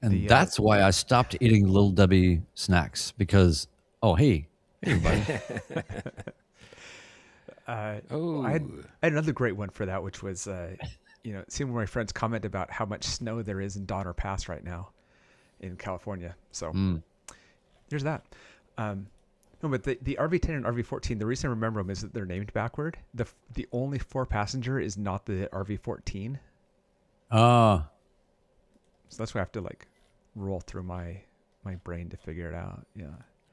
And that's why I stopped eating Little Debbie snacks because, hey everybody. I had another great one for that, which was, seeing where my friends comment about how much snow there is in Donner Pass right now in California. So there's that. No, but the RV10 and RV14, the reason I remember them is that they're named backward. The only 4-passenger is not the RV14. So that's why I have to roll through my brain to figure it out. Yeah.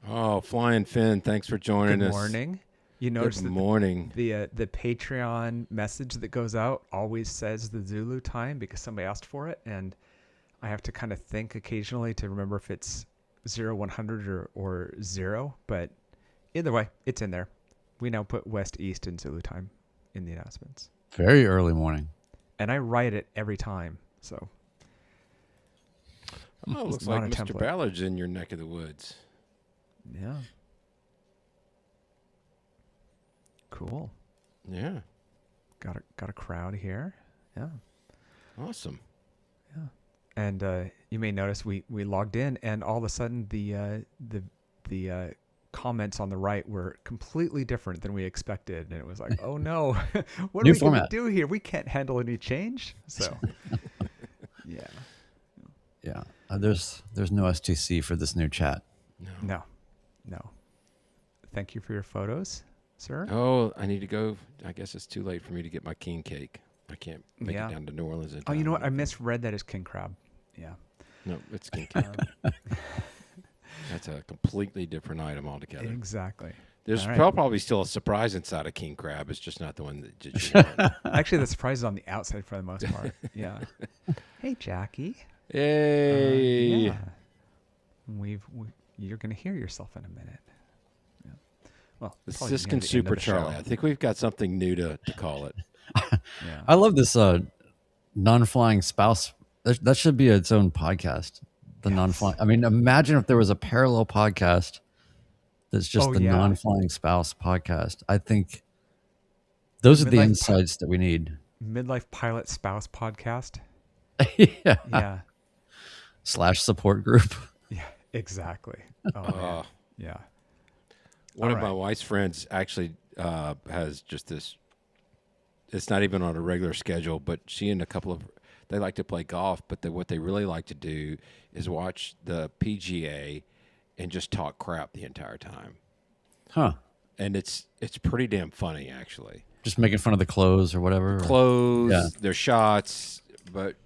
Oh, Flying Finn, thanks for joining us. Good morning. You notice Good morning. The Patreon message that goes out always says the Zulu time because somebody asked for it, and I have to kind of think occasionally to remember if it's 0100 or 0, but either way, it's in there. We now put West East and Zulu time in the announcements. Very early morning. And I write it every time, so. Oh, looks like Mr. Ballard's in your neck of the woods. Yeah. Cool. Yeah. Got a crowd here. Yeah. Awesome. Yeah. And you may notice we logged in, and all of a sudden the comments on the right were completely different than we expected, and it was like, oh no, what are we going to do here? We can't handle any change. So, yeah. Yeah. There's no STC for this new chat. No. Thank you for your photos, sir. Oh, I need to go. I guess it's too late for me to get my king cake. I can't make it down to New Orleans. Oh, you know what? I misread that as king crab. Yeah. No, it's king cake. That's a completely different item altogether. Exactly. There's probably still a surprise inside of king crab. It's just not the one that you Actually, the surprise is on the outside for the most part. Yeah. Hey, Jacqui. Hey. Yeah. You're going to hear yourself in a minute. Yeah. Well, the Siskind Super Charlie. I think we've got something new to call it. Yeah. I love this non-flying spouse. That should be its own podcast. The non-flying. I mean, imagine if there was a parallel podcast that's just non-flying spouse podcast. I think those are the insights that we need. Midlife pilot spouse podcast. Yeah. / support group. Yeah, exactly. Oh, yeah. One of my wife's friends actually has just this. It's not even on a regular schedule, but she and a couple of they like to play golf, but what they really like to do is watch the PGA and just talk crap the entire time. Huh. And it's pretty damn funny, actually. Just making fun of the clothes or whatever. Their shots, but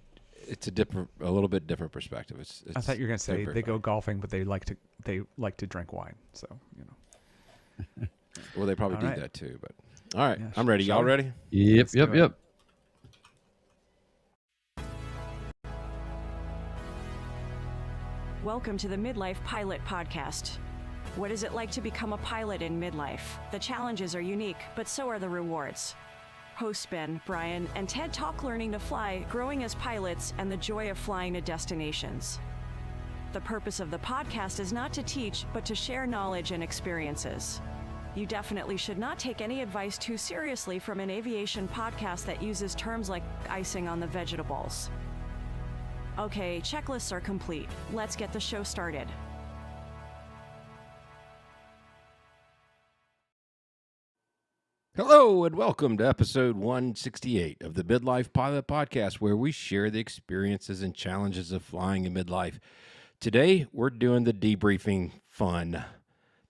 it's a little bit different perspective. It's I thought you were going to say they go golfing, but they like to drink wine. So, Well, they probably do that too, but all right, I'm ready. Y'all ready? Yep. Welcome to the Midlife Pilot Podcast. What is it like to become a pilot in midlife? The challenges are unique, but so are the rewards. Hosts Ben, Brian, and Ted talk learning to fly, growing as pilots, and the joy of flying to destinations. The purpose of the podcast is not to teach, but to share knowledge and experiences. You definitely should not take any advice too seriously from an aviation podcast that uses terms like icing on the vegetables. Okay, checklists are complete. Let's get the show started. Hello and welcome to episode 168 of the Midlife Pilot Podcast, where we share the experiences and challenges of flying in midlife. Today, we're doing the debriefing fun.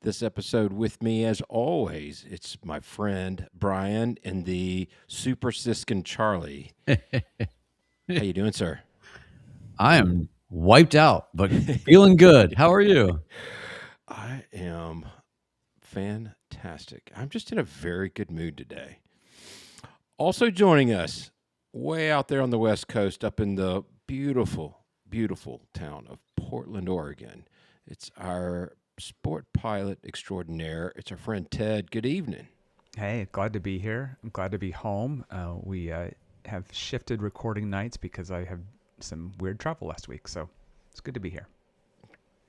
This episode with me, as always, it's my friend Brian and the Super Siskind Charlie. How you doing, sir? I am wiped out, but feeling good. How are you? I am fantastic. I'm just in a very good mood today. Also joining us, way out there on the West Coast, up in the beautiful, beautiful town of Portland, Oregon. It's our sport pilot extraordinaire. It's our friend Ted. Good evening. Hey, glad to be here. I'm glad to be home. We have shifted recording nights because I have some weird travel last week, so it's good to be here.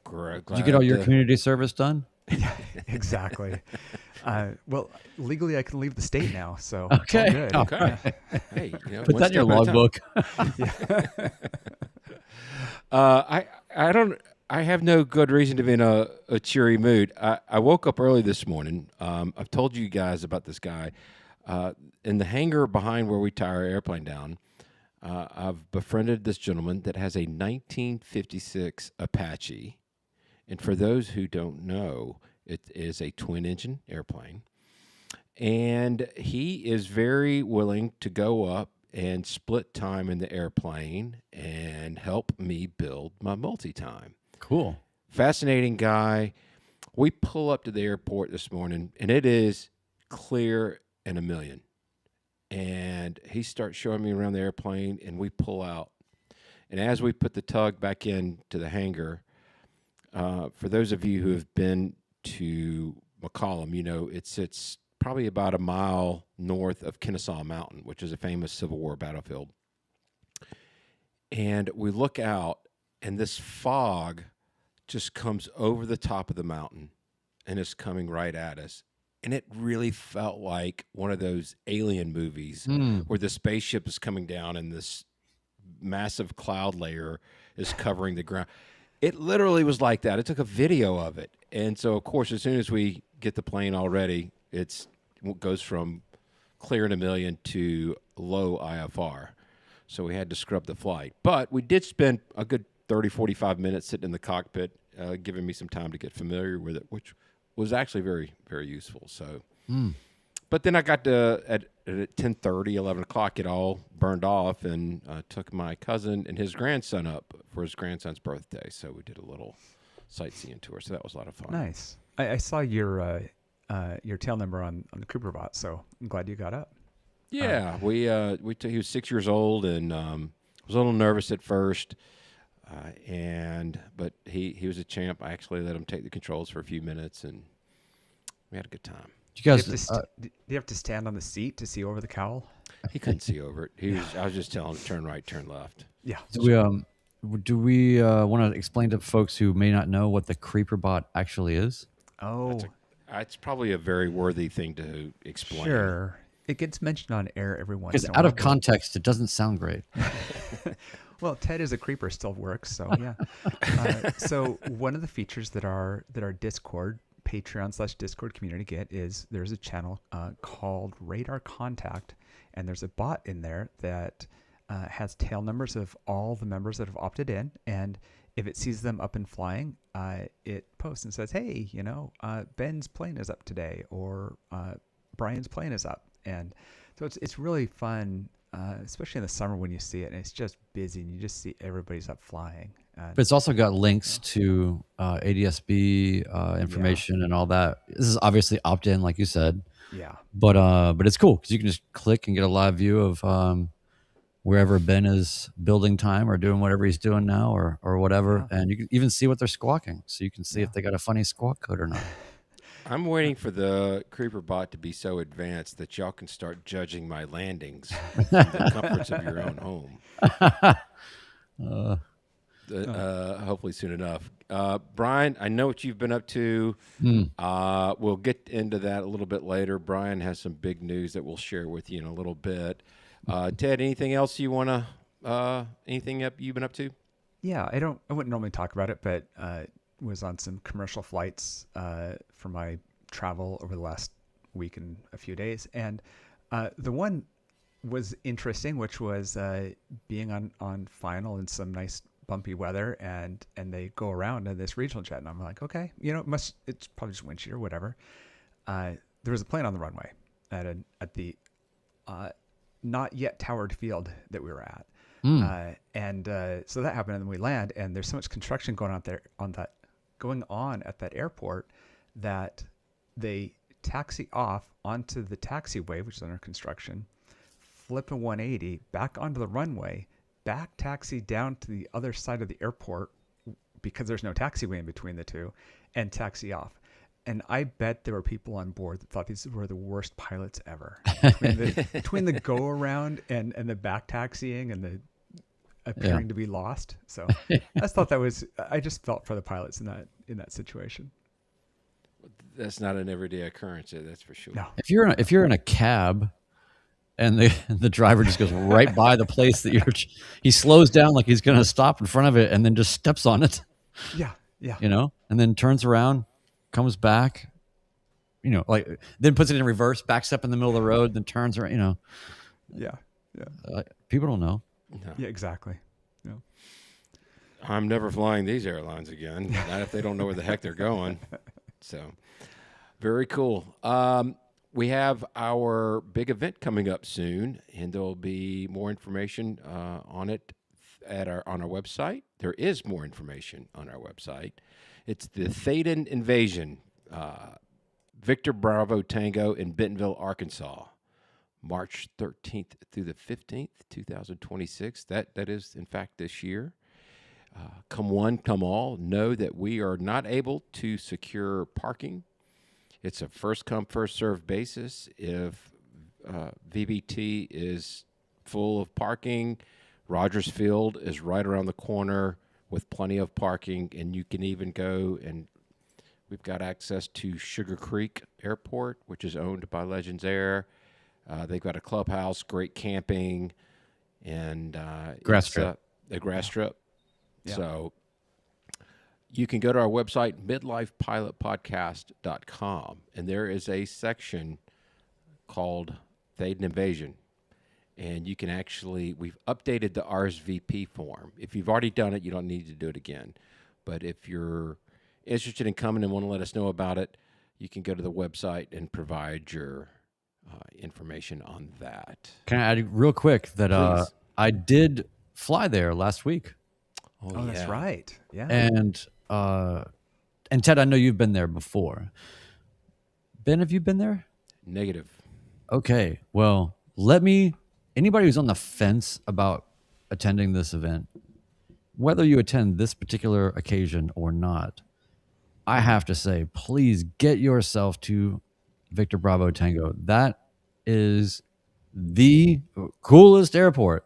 Great. Did you get all your community service done? Yeah, exactly. Well, legally I can leave the state now, so okay. It's all good. Okay. Yeah. Hey, put that in your logbook. I have no good reason to be in a cheery mood. I woke up early this morning. I've told you guys about this guy. In the hangar behind where we tie our airplane down, I've befriended this gentleman that has a 1956 Apache. And for those who don't know, it is a twin-engine airplane. And he is very willing to go up and split time in the airplane and help me build my multi-time. Cool. Fascinating guy. We pull up to the airport this morning, and it is clear and a million. And he starts showing me around the airplane, and we pull out. And as we put the tug back into the hangar, for those of you who have been to McCollum, you know it sits probably about a mile north of Kennesaw Mountain, which is a famous Civil War battlefield. And we look out, and this fog just comes over the top of the mountain and is coming right at us. And it really felt like one of those alien movies where the spaceship is coming down and this massive cloud layer is covering the ground. It literally was like that. I took a video of it. And so, of course, as soon as we get the plane all ready, it goes from clear and a million to low IFR. So we had to scrub the flight. But we did spend a good 30, 45 minutes sitting in the cockpit, giving me some time to get familiar with it, which was actually very, very useful. So, but then I got to, at 10:30, 11 o'clock, it all burned off, and took my cousin and his grandson up for his grandson's birthday. So we did a little sightseeing tour. So that was a lot of fun. Nice. I saw your tail number on the Cooper bot, so I'm glad you got up. Yeah, he was 6 years old, and was a little nervous at first, but he was a champ. I actually let him take the controls for a few minutes, and we had a good time. Do you have to stand on the seat to see over the cowl? He couldn't see over it. I was just telling him turn right, turn left. Yeah. Do we want to explain to folks who may not know what the creeper bot actually is? Oh, it's probably a very worthy thing to explain. Sure. It gets mentioned on air every once in a while. Because out of context, it doesn't sound great. Well, Ted is a creeper still works, so yeah. So one of the features that our Discord, Patreon/Discord community get is there's a channel called Radar Contact, and there's a bot in there that has tail numbers of all the members that have opted in, and if it sees them up and flying, it posts and says, hey, Ben's plane is up today, or Brian's plane is up. And so it's really fun, especially in the summer when you see it, and it's just busy, and you just see everybody's up flying. But it's also got links to ADSB information and all that. This is obviously opt-in, like you said. Yeah. But it's cool because you can just click and get a live view of wherever Ben is building time or doing whatever he's doing now or whatever. Yeah. And you can even see what they're squawking. So you can see if they got a funny squawk code or not. I'm waiting for the creeper bot to be so advanced that y'all can start judging my landings from the comforts of your own home. Hopefully soon enough. Brian, I know what you've been up to. We'll get into that a little bit later. Brian has some big news that we'll share with you in a little bit. Ted, anything else you want to, anything you've been up to? Yeah, I wouldn't normally talk about it, but was on some commercial flights for my travel over the last week and a few days. And the one was interesting, which was being on final in some nice bumpy weather, and they go around in this regional jet, and I'm like, okay, it's probably just wind shear or whatever. There was a plane on the runway at the not yet towered field that we were at. So that happened, and then we land, and there's so much construction going on at that airport that they taxi off onto the taxiway, which is under construction, flip a 180 back onto the runway, back taxi down to the other side of the airport because there's no taxiway in between the two, and taxi off. And I bet there were people on board that thought these were the worst pilots ever. Between the go around and the back taxiing and the appearing to be lost. So I just felt for the pilots in that situation. That's not an everyday occurrence, that's for sure. No. If you're in a cab and the driver just goes right by the place that he slows down like he's going to stop in front of it, and then just steps on it. Yeah. Yeah. And then turns around, comes back, like then puts it in reverse, backs up in the middle of the road, then turns around. Yeah. Yeah. People don't know. No. Yeah. Exactly. Yeah. I'm never flying these airlines again. Not if they don't know where the heck they're going. So, very cool. We have our big event coming up soon, and there'll be more information on it on our website. There is more information on our website. It's the Thaden Invasion, Victor Bravo Tango in Bentonville, Arkansas, March 13th through the 15th, 2026. That is, in fact, this year. Come one, come all. Know that we are not able to secure parking. It's a first-come, first-served basis. If VBT is full of parking, Rogers Field is right around the corner with plenty of parking, and you can even go, and we've got access to Sugar Creek Airport, which is owned by Legends Air. They've got a clubhouse, great camping, and Grass strip. The grass strip. Yeah. So you can go to our website, midlifepilotpodcast.com, and there is a section called Thaden Invasion. And you can we've updated the RSVP form. If you've already done it, you don't need to do it again. But if you're interested in coming and want to let us know about it, you can go to the website and provide your information on that. Can I add real quick that I did fly there last week. Oh, yeah. That's right. Yeah. And Ted, I know you've been there before. Ben, have you been there? Negative. Okay. Well, anybody who's on the fence about attending this event, whether you attend this particular occasion or not, I have to say, please get yourself to Victor Bravo Tango. That is the coolest airport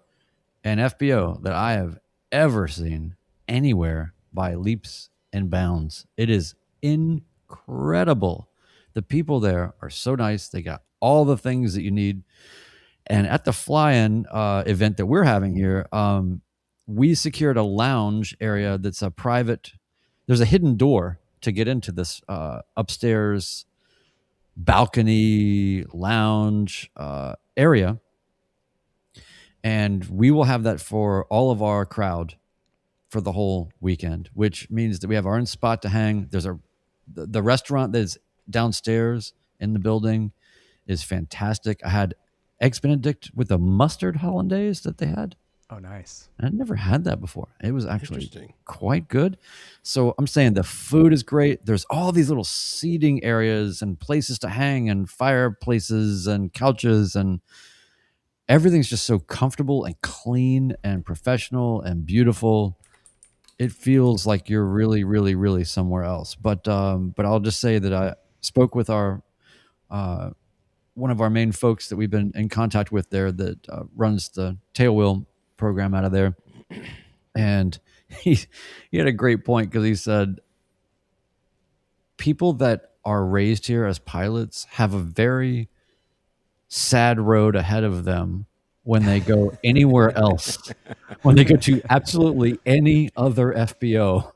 and FBO that I have ever seen anywhere by leaps and bounds. It is incredible. The people there are so nice. They got all the things that you need. And at the fly-in event that we're having here, we secured a lounge area that's a private. There's a hidden door to get into this upstairs balcony lounge area. And we will have that for all of our crowd for the whole weekend, which means that we have our own spot to hang. There's the restaurant that's downstairs in the building is fantastic. I had Eggs Benedict with a mustard hollandaise that they had. Oh, nice. I'd never had that before. It was actually quite good. So I'm saying the food is great. There's all these little seating areas and places to hang and fireplaces and couches, and everything's just so comfortable and clean and professional and beautiful. It feels like you're really, really, really somewhere else. But I'll just say that I spoke with our one of our main folks that we've been in contact with there that runs the tailwheel program out of there, and he had a great point because he said people that are raised here as pilots have a very sad road ahead of them when they go anywhere else, when they go to absolutely any other FBO,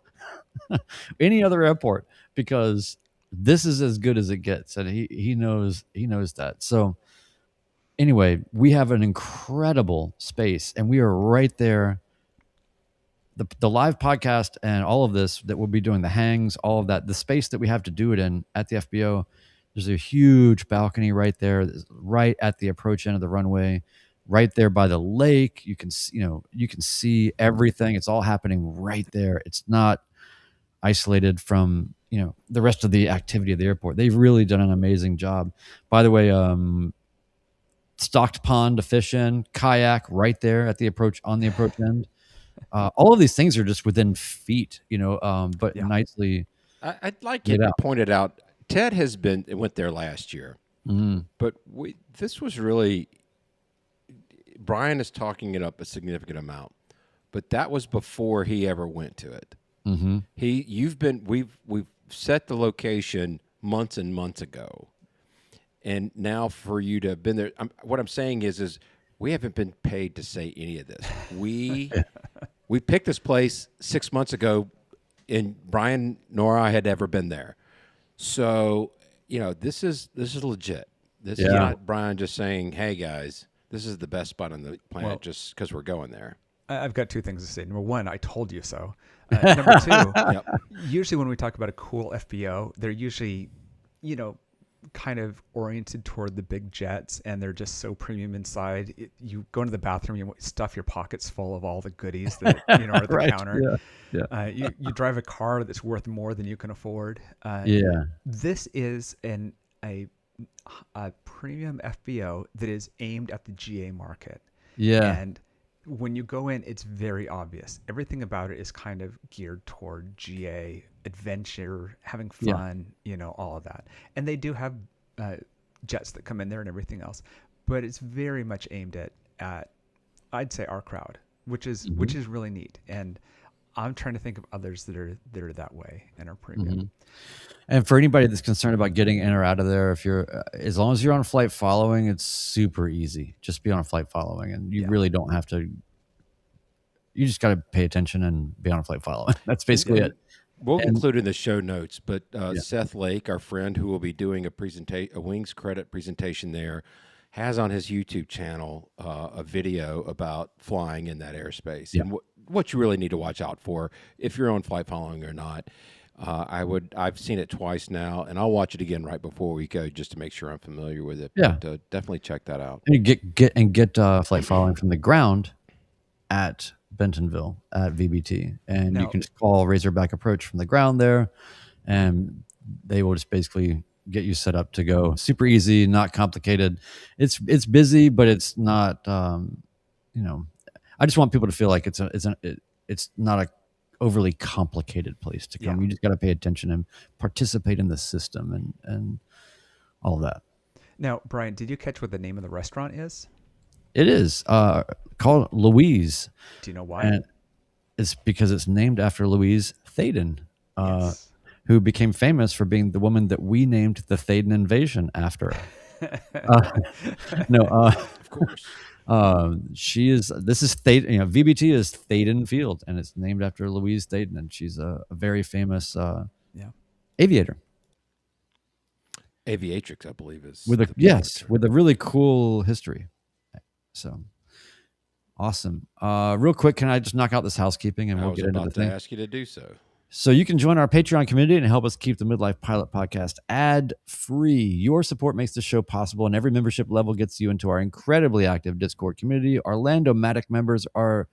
any other airport, because this is as good as it gets. And he knows that. So anyway, we have an incredible space and we are right there. The live podcast and all of this that we'll be doing, the hangs, all of that, the space that we have to do it in at the FBO, there's a huge balcony right there, right at the approach end of the runway, right there by the lake. You can see everything. It's all happening right there. It's not isolated from, the rest of the activity of the airport. They've really done an amazing job. By the way, stocked pond to fish in, kayak right there at the approach end. All of these things are just within feet, but nicely. I'd like it pointed out. Ted went there last year, but this was really, Brian is talking it up a significant amount, but that was before he ever went to it. Mm-hmm. We've set the location months and months ago, And now for you to have been there, what I'm saying is we haven't been paid to say any of this. We picked this place 6 months ago, and Brian nor I had ever been there. So, this is legit. This is not Brian just saying, "Hey guys, this is the best spot on the planet," just because we're going there. I've got two things to say. Number one, I told you so. Number two, usually when we talk about a cool FBO, they're usually, kind of oriented toward the big jets, and they're just so premium inside. You go into the bathroom, you stuff your pockets full of all the goodies that are at the counter. Yeah. You drive a car that's worth more than you can afford. This is a premium FBO that is aimed at the GA market. And when you go in, it's very obvious. Everything about it is kind of geared toward GA, adventure, having fun, all of that. And they do have jets that come in there and everything else, but it's very much aimed at I'd say our crowd, which is really neat. And I'm trying to think of others that are that way and are premium. And for anybody that's concerned about getting in or out of there, as long as you're on flight following, it's super easy. Just be on a flight following, and you really don't have to. You just got to pay attention and be on a flight following. That's basically it. We'll include in the show notes, but Seth Lake, our friend who will be doing a Wings credit presentation there, has on his YouTube channel a video about flying in that airspace and what you really need to watch out for if you're on flight following or not. I've seen it twice now, and I'll watch it again right before we go just to make sure I'm familiar with it. Yeah, but, definitely check that out. And you get flight following from the ground at Bentonville at VBT, and you can just call Razorback Approach from the ground there, and they will just basically get you set up to go. Super easy, not complicated. It's busy, but it's not. I just want people to feel like it's not a overly complicated place to come. You just got to pay attention and participate in the system and all of that. Now, Brian, did you catch what the name of the restaurant is? It is called Louise. Do you know why? And it's because it's named after Louise Thaden, who became famous for being the woman that we named the Thaden invasion after. Of course. This is Thaden, VBT is Thaden Field, and it's named after Louise Thaden, and she's a very famous aviator. Aviatrix, I believe, is with a really cool history. So awesome. Real quick, can I just knock out this housekeeping and we'll get into the thing? I ask you to do so. So you can join our Patreon community and help us keep the Midlife Pilot podcast ad-free. Your support makes the show possible, and every membership level gets you into our incredibly active Discord community. Orlando Matic members are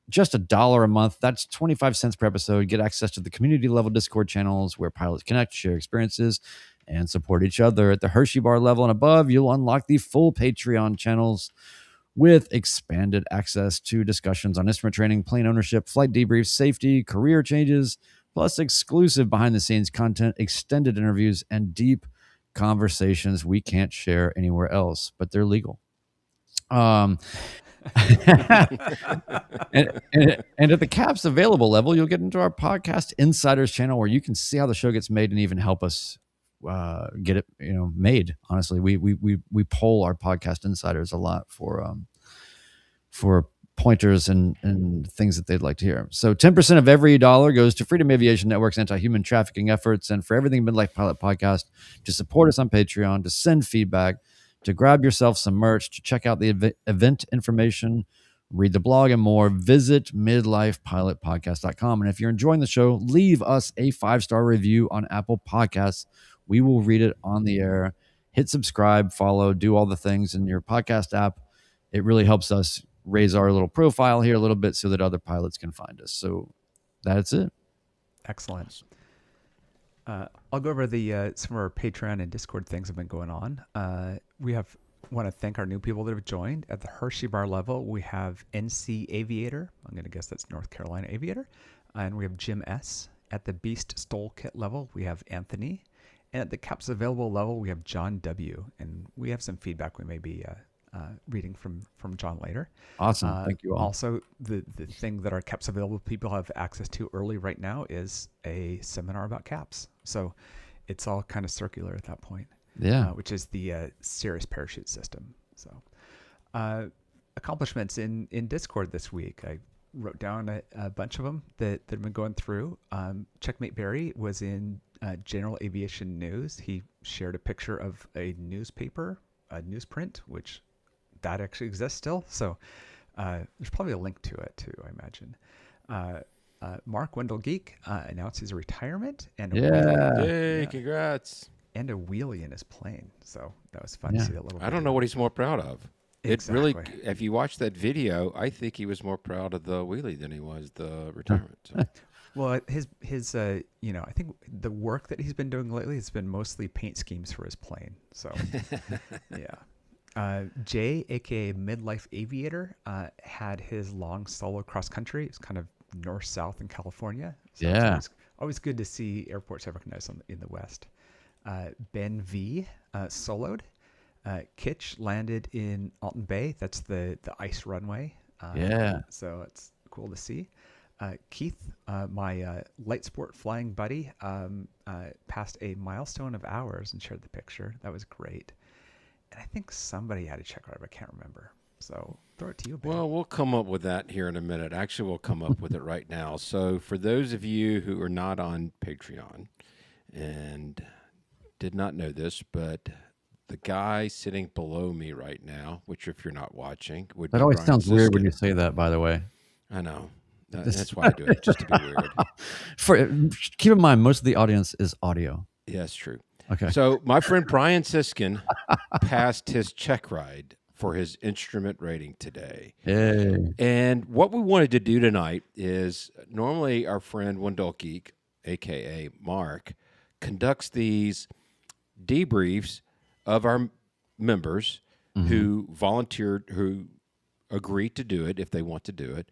just $1 a month. That's 25 cents per episode. Get access to the community level Discord channels where pilots connect, share experiences, and support each other. At the Hershey Bar level and above, you'll unlock the full Patreon channels with expanded access to discussions on instrument training, plane ownership, flight debriefs, safety, career changes, plus exclusive behind-the-scenes content, extended interviews, and deep conversations we can't share anywhere else, but they're legal. And at the caps available level, you'll get into our podcast insiders channel where you can see how the show gets made and even help us get it made. Honestly, we poll our podcast insiders a lot for pointers and things that they'd like to hear. So 10% of every dollar goes to Freedom Aviation Network's anti-human trafficking efforts, and for everything Midlife Pilot Podcast, to support us on Patreon, to send feedback, to grab yourself some merch, to check out the event information, read the blog, and more, visit midlifepilotpodcast.com. And if you're enjoying the show, leave us a 5-star review on Apple Podcasts. We will read it on the air. Hit subscribe, follow, do all the things in your podcast app. It really helps us raise our little profile here a little bit so that other pilots can find us. So that's it. Excellent. I'll go over some of our Patreon and Discord things that have been going on. Want to thank our new people that have joined. At the Hershey Bar level, we have NC Aviator. I'm going to guess that's North Carolina Aviator. And we have Jim S. At the Beast Stole Kit level, we have Anthony. And at the Caps Available level, we have John W. And we have some feedback we may be reading from John later. Awesome. Thank you all. Also, the thing that our Caps Available people have access to early right now is a seminar about caps. So it's all kind of circular at that point. which is the Cirrus parachute system. So accomplishments in Discord this week. I wrote down a bunch of them that I've been going through. Checkmate Barry was in General Aviation News. He shared a picture of a newspaper, a newsprint, which that actually exists still. So there's probably a link to it too, I imagine. Mark Wendell Geek announced his retirement and congrats. And a wheelie in his plane. So that was fun to see that little video. I don't know what he's more proud of. Exactly. It really, if you watch that video, I think he was more proud of the wheelie than he was the retirement. So. Well, his I think the work that he's been doing lately has been mostly paint schemes for his plane. So, yeah. Jay, aka Midlife Aviator, had his long solo cross country. It's kind of north-south in California. So it's always good to see airports I recognize in the West. Ben V soloed. Kitch landed in Alton Bay. That's the ice runway. So it's cool to see. Keith, my light sport flying buddy, passed a milestone of hours and shared the picture. That was great. And I think somebody had a checkride, but I can't remember. So throw it to you, Ben. Well, we'll come up with that here in a minute. Actually, we'll come up with it right now. So for those of you who are not on Patreon and did not know this, but the guy sitting below me right now, which if you're not watching, would that be always Brian sounds weird when Siskind. you say that, by the way. I know. That's why I do it, just to be weird. Keep in mind, most of the audience is audio. Yeah, that's true. Okay. So my friend Brian Siskind passed his check ride for his instrument rating today. Yay. And what we wanted to do tonight is normally our friend Wendell Geek, a.k.a. Mark, conducts these debriefs of our members who volunteered, who agreed to do it if they want to do it.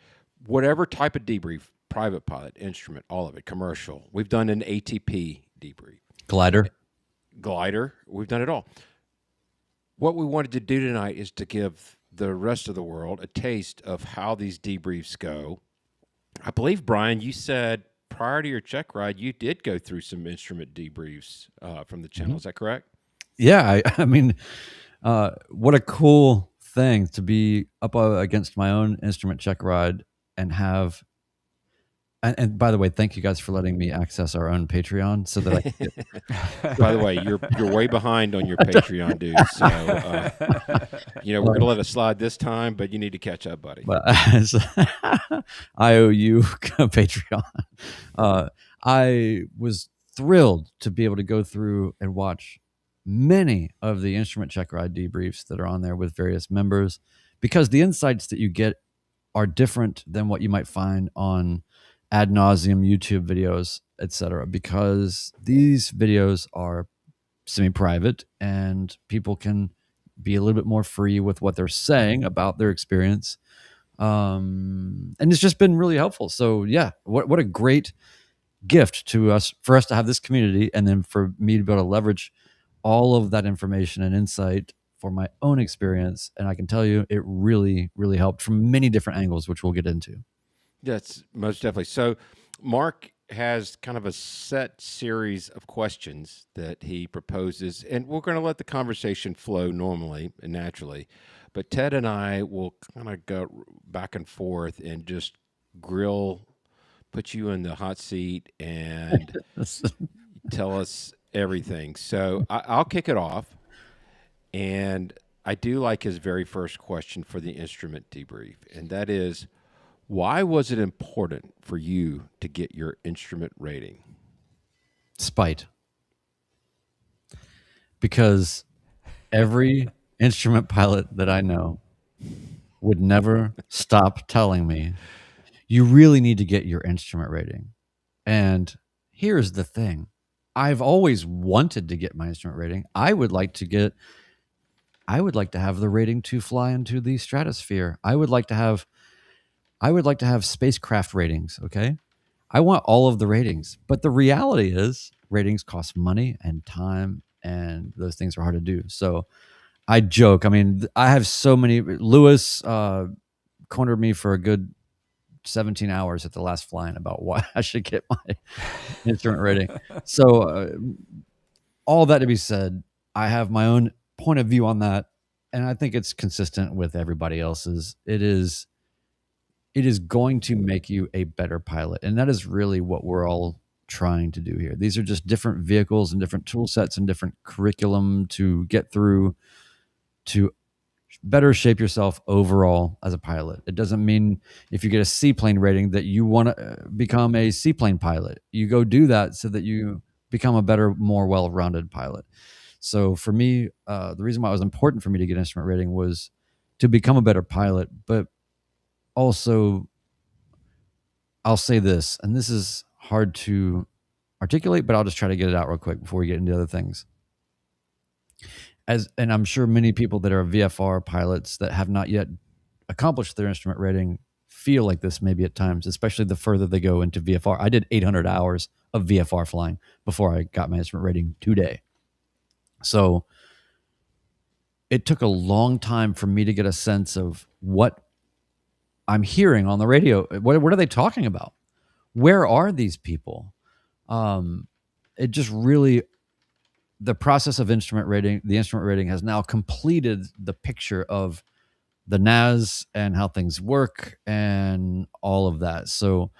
Whatever type of debrief, private pilot, instrument, all of it, commercial. We've done an ATP debrief. Glider, we've done it all. What we wanted to do tonight is to give the rest of the world a taste of how these debriefs go. I believe, Brian, you said prior to your check ride, you did go through some instrument debriefs from the channel. Is that correct? Yeah, I mean, what a cool thing to be up against my own instrument check ride and have. And by the way, thank you guys for letting me access our own Patreon so that I can get... By the way, you're way behind on your Patreon, dude. So, we're going to let it slide this time, but you need to catch up, buddy. But I owe you Patreon. I was thrilled to be able to go through and watch many of the instrument check ride debriefs that are on there with various members, because the insights that you get are different than what you might find on ad nauseum YouTube videos, etc., because these videos are semi-private and people can be a little bit more free with what they're saying about their experience. And it's just been really helpful. So yeah, what a great gift for us to have this community, and then for me to be able to leverage all of that information and insight for my own experience. And I can tell you it really, really helped from many different angles, which we'll get into. That's most definitely. So Mark has kind of a set series of questions that he proposes, and we're going to let the conversation flow normally and naturally. But Ted and I will kind of go back and forth and just put you in the hot seat and tell us everything. So I'll kick it off. And I do like his very first question for the instrument debrief, and that is, why was it important for you to get your instrument rating? Spite. Because every instrument pilot that I know would never stop telling me, you really need to get your instrument rating. And here's the thing. I've always wanted to get my instrument rating. I would like to have the rating to fly into the stratosphere. I would like to have spacecraft ratings, okay? I want all of the ratings. But the reality is ratings cost money and time, and those things are hard to do. So I joke. I mean, I have so many. Lewis cornered me for a good 17 hours at the last flying about why I should get my instrument rating. So all that to be said, I have my own point of view on that, and I think it's consistent with everybody else's. It is going to make you a better pilot, and that is really what we're all trying to do here. These are just different vehicles and different tool sets and different curriculum to get through to better shape yourself overall as a pilot. It doesn't mean if you get a seaplane rating that you want to become a seaplane pilot. You go do that so that you become a better, more well-rounded pilot. So for me, the reason why it was important for me to get instrument rating was to become a better pilot. But also, I'll say this, and this is hard to articulate, but I'll just try to get it out real quick before we get into other things. And I'm sure many people that are VFR pilots that have not yet accomplished their instrument rating feel like this maybe at times, especially the further they go into VFR. I did 800 hours of VFR flying before I got my instrument rating today. So it took a long time for me to get a sense of what I'm hearing on the radio. What are they talking about? Where are these people? It just really, the process of instrument rating, the instrument rating has now completed the picture of the NAS and how things work and all of that. So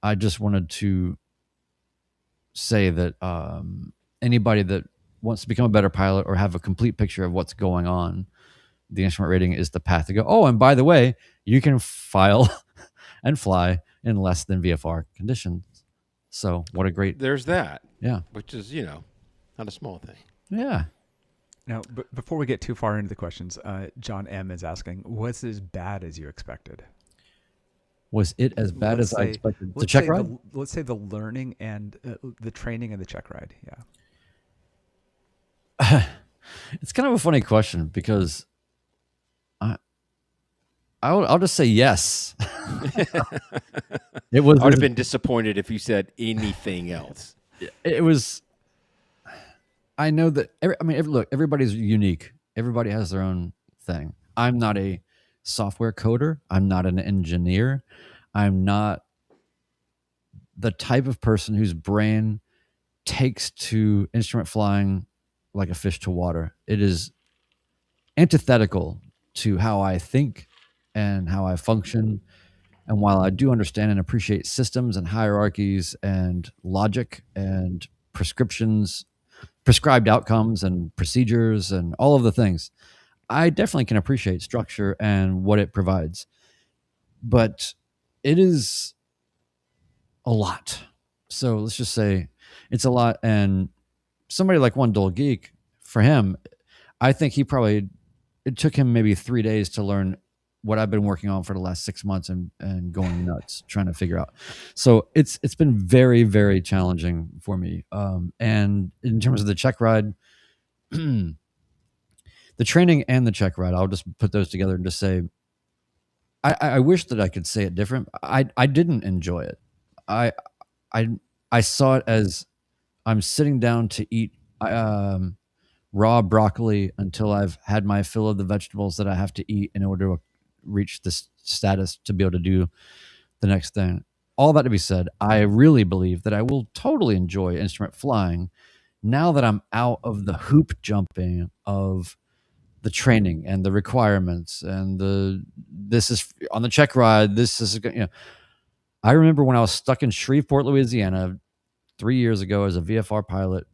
I just wanted to say that anybody that wants to become a better pilot or have a complete picture of what's going on, the instrument rating is the path to go. Oh, and by the way, you can file and fly in less than VFR conditions. So what a great... There's that. Yeah. Which is, not a small thing. Yeah. Now, before we get too far into the questions, John M. is asking, was it as bad as you expected? Was it as bad as I expected? The Checkride? Let's say the learning and the training and the Checkride. Yeah. It's kind of a funny question because I'll just say yes. I would have been disappointed if you said anything else. It was... I know that, look, everybody's unique. Everybody has their own thing. I'm not a software coder. I'm not an engineer. I'm not the type of person whose brain takes to instrument flying like a fish to water. It is antithetical to how I think and how I function. And while I do understand and appreciate systems and hierarchies and logic and prescribed outcomes and procedures and all of the things, I definitely can appreciate structure and what it provides. But it is a lot. So let's just say it's a lot. And somebody like One Dull Geek, for him, I think it took him maybe 3 days to learn what I've been working on for the last 6 months and going nuts trying to figure out. So it's been very, very challenging for me. And in terms of the Checkride, the training and the Checkride, I'll just put those together and just say, I wish that I could say it different. I didn't enjoy it. I saw it as I'm sitting down to eat raw broccoli until I've had my fill of the vegetables that I have to eat in order to reach this status to be able to do the next thing. All that to be said, I really believe that I will totally enjoy instrument flying now that I'm out of the hoop jumping of the training and the requirements and this is on the Checkride. This is, I remember when I was stuck in Shreveport, Louisiana 3 years ago as a VFR pilot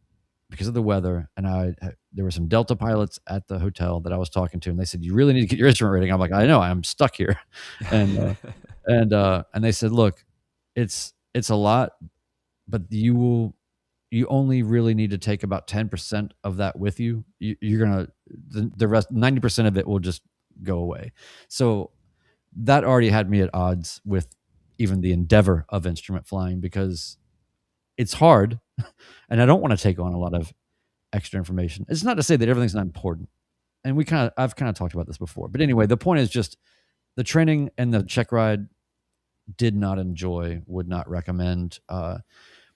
because of the weather, and there were some Delta pilots at the hotel that I was talking to, and they said, "You really need to get your instrument rating." I'm like, "I know, I'm stuck here," and they said, "Look, it's a lot, but you only really need to take about 10% of that with you. You're gonna the rest 90% of it will just go away." So that already had me at odds with even the endeavor of instrument flying because it's hard. And I don't want to take on a lot of extra information. It's not to say that everything's not important. And I've kind of talked about this before. But anyway, the point is just the training and the Checkride did not enjoy, would not recommend. But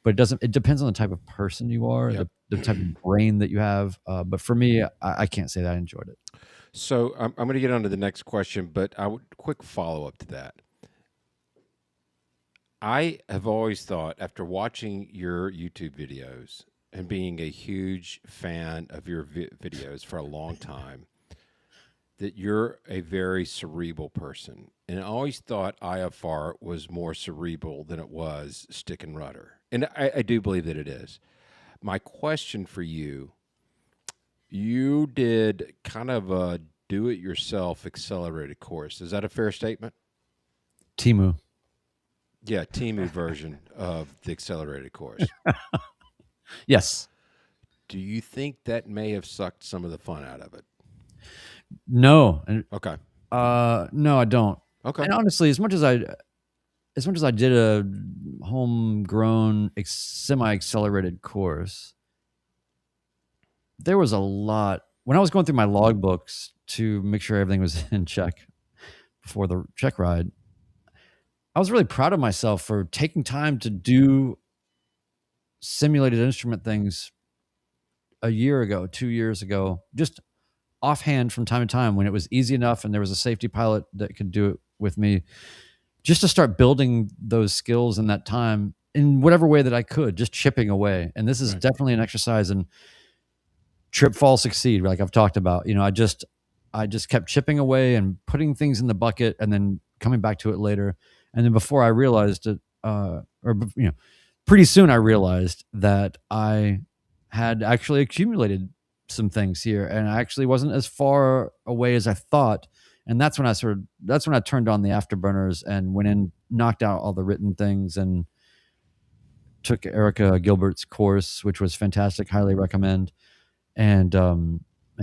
it depends on the type of person you are, Yep. the type of brain that you have. But for me, I can't say that I enjoyed it. So I'm going to get on to the next question, but quick follow-up to that. I have always thought, after watching your YouTube videos and being a huge fan of your videos for a long time, that you're a very cerebral person. And I always thought IFR was more cerebral than it was stick and rudder. And I do believe that it is. My question for you, you did kind of a do-it-yourself accelerated course. Is that a fair statement? Timu. Yeah, Timu version of the accelerated course. Yes. Do you think that may have sucked some of the fun out of it? No. Okay. No, I don't. Okay. And honestly, as much as I did a homegrown semi-accelerated course, there was a lot when I was going through my logbooks to make sure everything was in check before the check ride. I was really proud of myself for taking time to do simulated instrument things a year ago, 2 years ago, just offhand from time to time when it was easy enough and there was a safety pilot that could do it with me, just to start building those skills in that time in whatever way that I could, just chipping away. And this is definitely an exercise in trip, fall, succeed, like I've talked about. I just kept chipping away and putting things in the bucket and then coming back to it later. And then before I realized it, pretty soon I realized that I had actually accumulated some things here and I actually wasn't as far away as I thought. And that's when I turned on the afterburners and went in, knocked out all the written things and took Erica Gilbert's course, which was fantastic. Highly recommend. And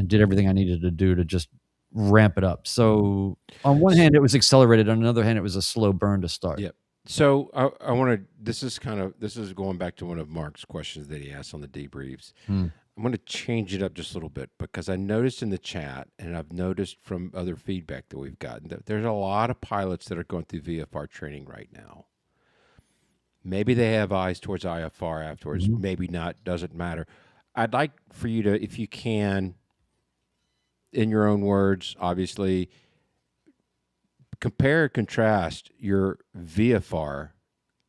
did everything I needed to do to just ramp it up. So on one hand, it was accelerated. On another hand, it was a slow burn to start. Yep. So I want to, this is going back to one of Mark's questions that he asked on the debriefs. I'm going to change it up just a little bit because I noticed in the chat and I've noticed from other feedback that we've gotten that there's a lot of pilots that are going through VFR training right now. Maybe they have eyes towards IFR afterwards. Maybe not. Doesn't matter. I'd like for you to, if you can, in your own words, obviously, compare and contrast your VFR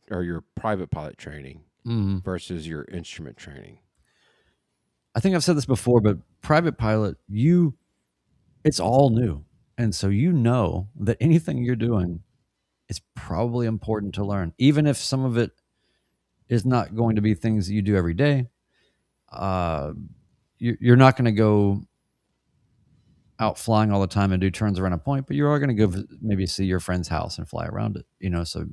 or your private pilot training versus your instrument training. I think I've said this before, but private pilot, it's all new. And so that anything you're doing is probably important to learn, even if some of it is not going to be things that you do every day. You're not going to go out flying all the time and do turns around a point, but you are going to go maybe see your friend's house and fly around it, so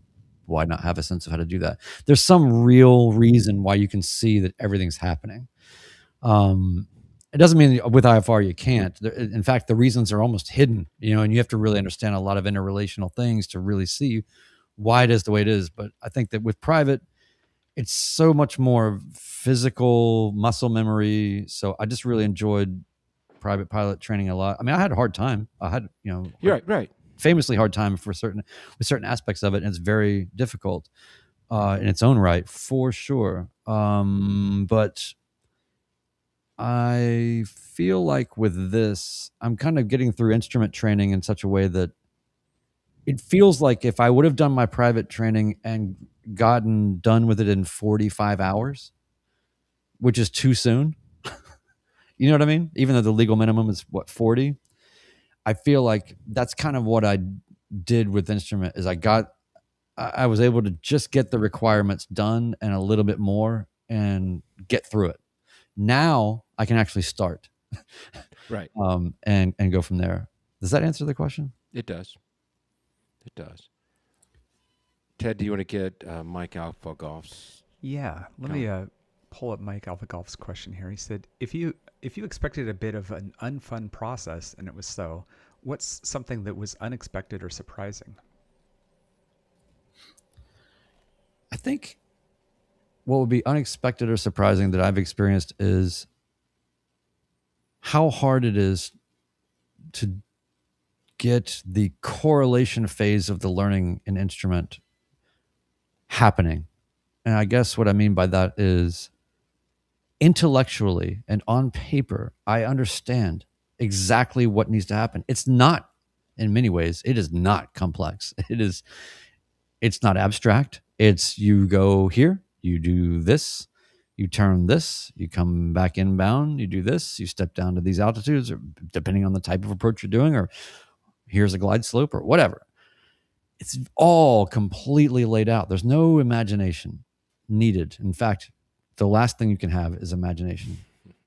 why not have a sense of how to do that? There's some real reason why you can see that everything's happening. It doesn't mean with IFR you can't. In fact, the reasons are almost hidden, and you have to really understand a lot of interrelational things to really see why it is the way it is. But I think that with private, it's so much more physical muscle memory. So I just really enjoyed private pilot training a lot. I mean, I had a hard time. I had, You're right. Famously hard time with certain aspects of it. And it's very difficult in its own right, for sure. But I feel like with this, I'm kind of getting through instrument training in such a way that it feels like if I would have done my private training and gotten done with it in 45 hours, which is too soon. You know what I mean? Even though the legal minimum is 40, I feel like that's kind of what I did with instrument is I was able to just get the requirements done and a little bit more and get through it. Now I can actually start. Right. And go from there. Does that answer the question? It does. It does. Ted, do you want to get Mike Alpha Golf's? Yeah. Let me pull up Mike Alpha Golf's question here. He said, if you expected a bit of an unfun process and it was so, what's something that was unexpected or surprising? I think what would be unexpected or surprising that I've experienced is how hard it is to get the correlation phase of the learning an instrument happening. And I guess what I mean by that is intellectually and on paper, I understand exactly what needs to happen. It's not, in many ways, it is not complex. It's not abstract. It's you go here, you do this, You turn this, you come back inbound, you do this, you step down to these altitudes, or depending on the type of approach you're doing, or here's a glide slope or whatever. It's all completely laid out. There's no imagination needed. In fact, the last thing you can have is imagination.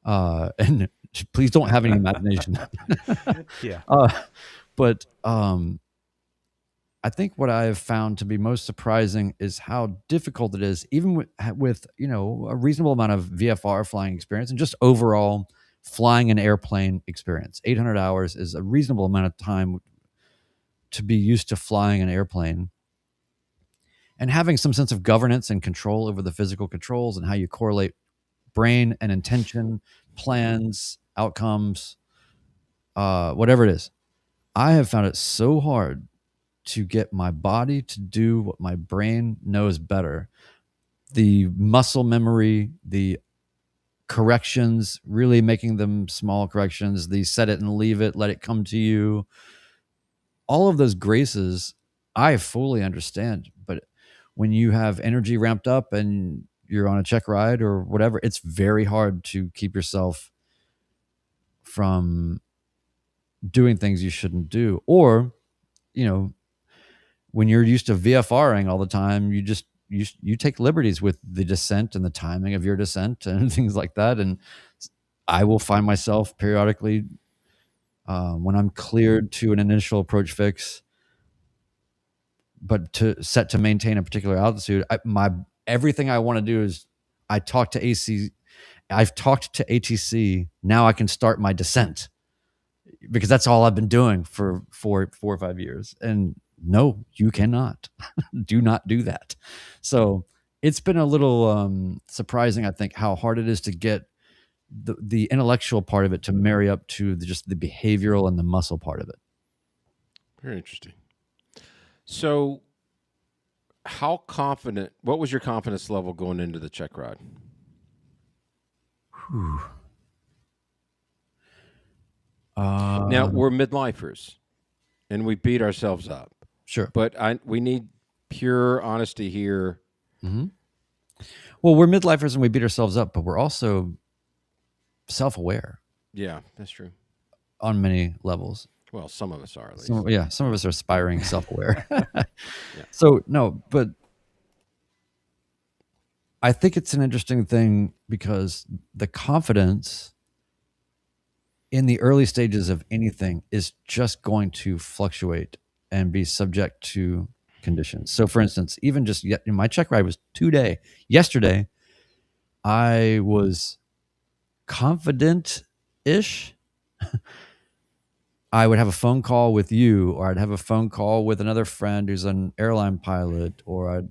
And please don't have any imagination. Yeah. But I think what I have found to be most surprising is how difficult it is, even with a reasonable amount of VFR flying experience and just overall flying an airplane experience. 800 hours is a reasonable amount of time to be used to flying an airplane and having some sense of governance and control over the physical controls and how you correlate brain and intention, plans, outcomes, whatever it is. I have found it so hard to get my body to do what my brain knows better. The muscle memory, the corrections, really making them small corrections, the set it and leave it, let it come to you. All of those graces, I fully understand. But when you have energy ramped up and you're on a check ride or whatever, it's very hard to keep yourself from doing things you shouldn't do. Or, when you're used to VFRing all the time, you take liberties with the descent and the timing of your descent and things like that. And I will find myself periodically when I'm cleared to an initial approach fix, but to maintain a particular altitude, everything I want to do is I've talked to ATC. Now I can start my descent because that's all I've been doing for 4 or 5 years. And no, you cannot. Do not do that. So it's been a little surprising, I think, how hard it is to get the intellectual part of it to marry up to just the behavioral and the muscle part of it. Very interesting. So what was your confidence level going into the check ride? Now, we're midlifers, and we beat ourselves up. Sure. But we need pure honesty here. Mm-hmm. Well, we're midlifers and we beat ourselves up, but we're also self-aware. Yeah, that's true. On many levels. Well, some of us are, at least. Some of us are aspiring self-aware. Yeah. So, no, but I think it's an interesting thing because the confidence in the early stages of anything is just going to fluctuate and be subject to conditions. So, for instance, even just my check ride was 2 days. Yesterday, I was confident-ish. I would have a phone call with you, or I'd have a phone call with another friend who's an airline pilot, or I'd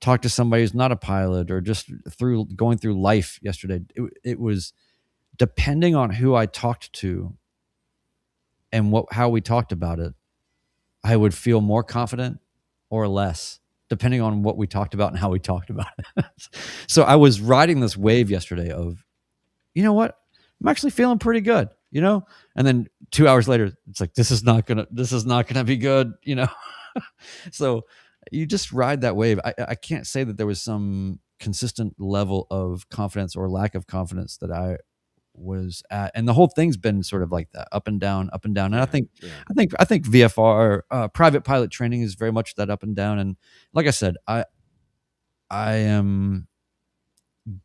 talk to somebody who's not a pilot, or just going through life yesterday. It was depending on who I talked to and how we talked about it, I would feel more confident or less, depending on what we talked about and how we talked about it. So I was riding this wave yesterday of, you know what? I'm actually feeling pretty good, And then 2 hours later, it's like, this is not gonna be good, So you just ride that wave. I can't say that there was some consistent level of confidence or lack of confidence that I was at, and the whole thing's been sort of like that, up and down. And I think VFR private pilot training is very much that up and down. And like I said, I am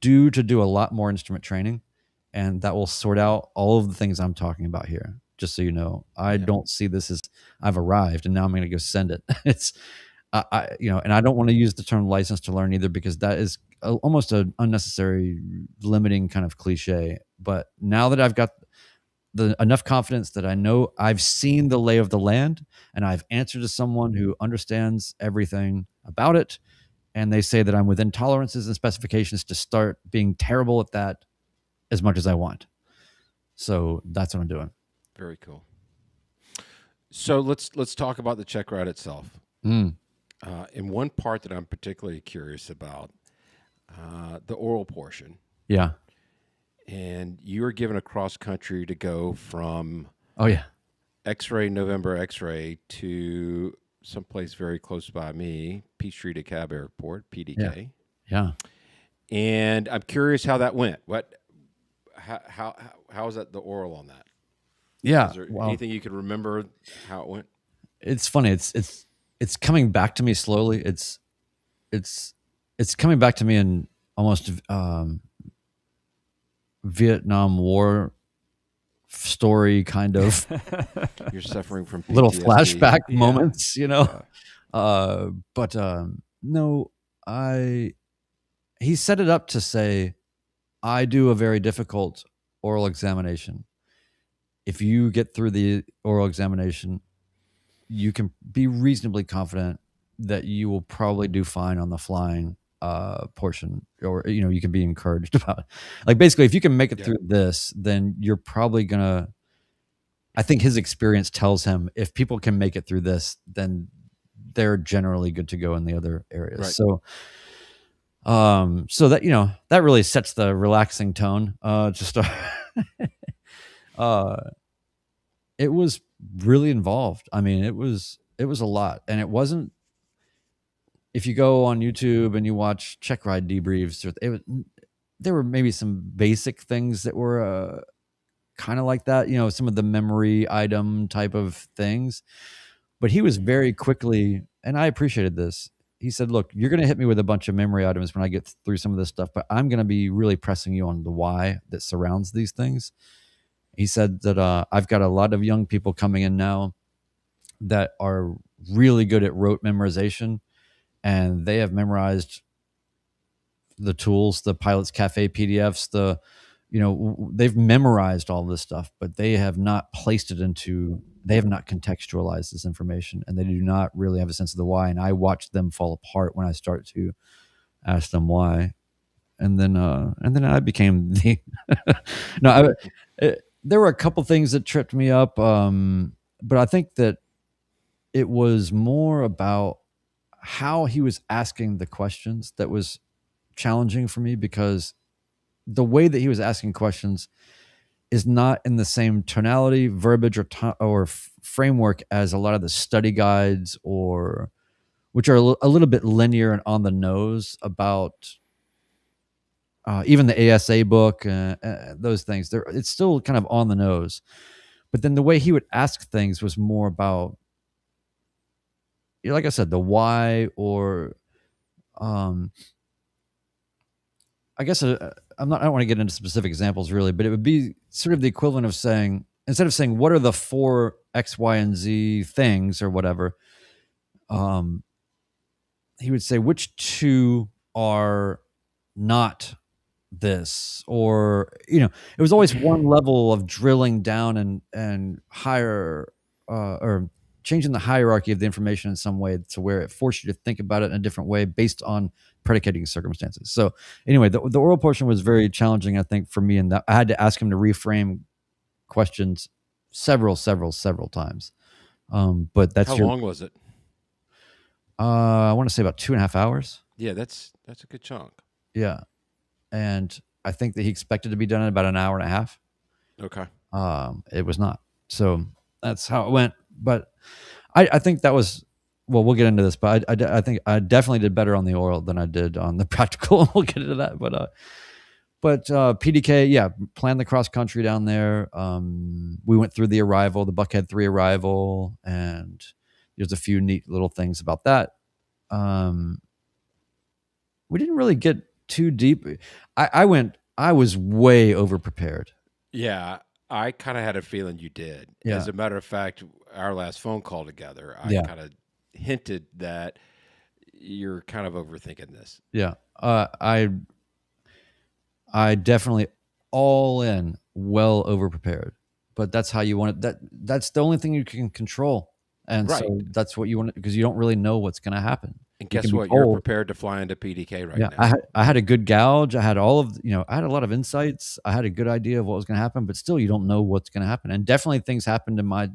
due to do a lot more instrument training, and that will sort out all of the things I'm talking about here. Just so you know, I don't see this as I've arrived and now I'm going to go send it. It's and I don't want to use the term license to learn either, because that is almost an unnecessary limiting kind of cliche. But now that I've got enough confidence that I know I've seen the lay of the land and I've answered to someone who understands everything about it, and they say that I'm within tolerances and specifications to start being terrible at that as much as I want. So that's what I'm doing. Very cool. So let's talk about the check ride itself. In one part that I'm particularly curious about, the oral portion. Yeah. And you were given a cross country to go from X-ray, November X-ray, to someplace very close by me, Peachtree DeKalb Airport, PDK. Yeah. And I'm curious how that went. How was that, the oral on that? Yeah. Is there anything you could remember how it went? It's funny. It's coming back to me slowly. It's coming back to me in almost Vietnam War story kind of You're suffering from PTSD. little flashback moments, you know. But no, he set it up to say, I do a very difficult oral examination. If you get through the oral examination, you can be reasonably confident that you will probably do fine on the flying portion, or you can be encouraged about it. Like, basically, if you can make it through this, then you're probably gonna, I think his experience tells him, if people can make it through this, then they're generally good to go in the other areas. Right. So so that that really sets the relaxing tone. It was really involved. I mean, it was a lot, and it wasn't. If you go on YouTube and you watch Checkride Debriefs, there were maybe some basic things that were kind of like that. Some of the memory item type of things, but he was very quickly, and I appreciated this. He said, "Look, you're going to hit me with a bunch of memory items when I get through some of this stuff, but I'm going to be really pressing you on the why that surrounds these things." He said that I've got a lot of young people coming in now that are really good at rote memorization, and they have memorized the tools, the Pilot's Cafe PDFs, they've memorized all this stuff, but they have not contextualized this information, and they do not really have a sense of the why. And I watch them fall apart when I start to ask them why. And then I became the, there were a couple things that tripped me up. But I think that it was more about how he was asking the questions that was challenging for me, because the way that he was asking questions is not in the same tonality, verbiage, or framework as a lot of the study guides, which are a little bit linear and on the nose about even the ASA book, those things. It's still kind of on the nose. But then the way he would ask things was more about, like I said, the why, or I guess I don't want to get into specific examples really, but it would be sort of the equivalent of saying, instead of saying, what are the 4 X, Y, and Z things or whatever, he would say, which 2 are not this? Or, it was always one level of drilling down and higher, or changing the hierarchy of the information in some way to where it forced you to think about it in a different way based on predicating circumstances. So anyway, the oral portion was very challenging, I think, for me, in that I had to ask him to reframe questions several times. But that's how long was it? I want to say about 2.5 hours. Yeah, that's a good chunk. Yeah. And I think that he expected to be done in about an hour and a half. Okay. It was not. So that's how it went. But I think that was, well, we'll get into this, but I think I definitely did better on the oral than I did on the practical. We'll get into that. But PDK, yeah, planned the cross country down there. We went through the Buckhead 3 arrival, and there's a few neat little things about that. We didn't really get too deep. I was way over prepared. Yeah, I kind of had a feeling you did. Yeah. As a matter of fact, our last phone call together, I kind of hinted that you're kind of overthinking this. Yeah. I definitely all in, well over prepared, but that's how you want it. That's the only thing you can control. And so that's what you want, because you don't really know what's going to happen. And guess what? You're prepared to fly into PDK right now. I had a good gauge. I had I had a lot of insights. I had a good idea of what was going to happen, but still you don't know what's going to happen. And definitely things happened in my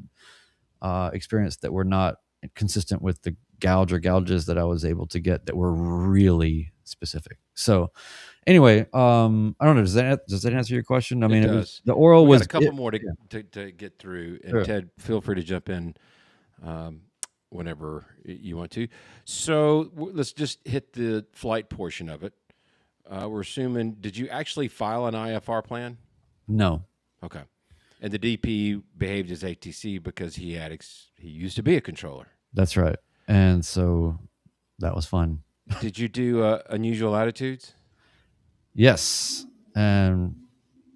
experience that were not consistent with the gauge or gouges that I was able to get, that were really specific. So anyway, I don't know. Does that answer your question? I mean, it was, the oral was a couple more to get through. And sure. Ted, feel free to jump in whenever you want to. So let's just hit the flight portion of it. We're assuming, did you actually file an IFR plan? No. Okay. And the DP behaved as ATC because he used to be a controller. That's right. And so that was fun. Did you do unusual attitudes? Yes. And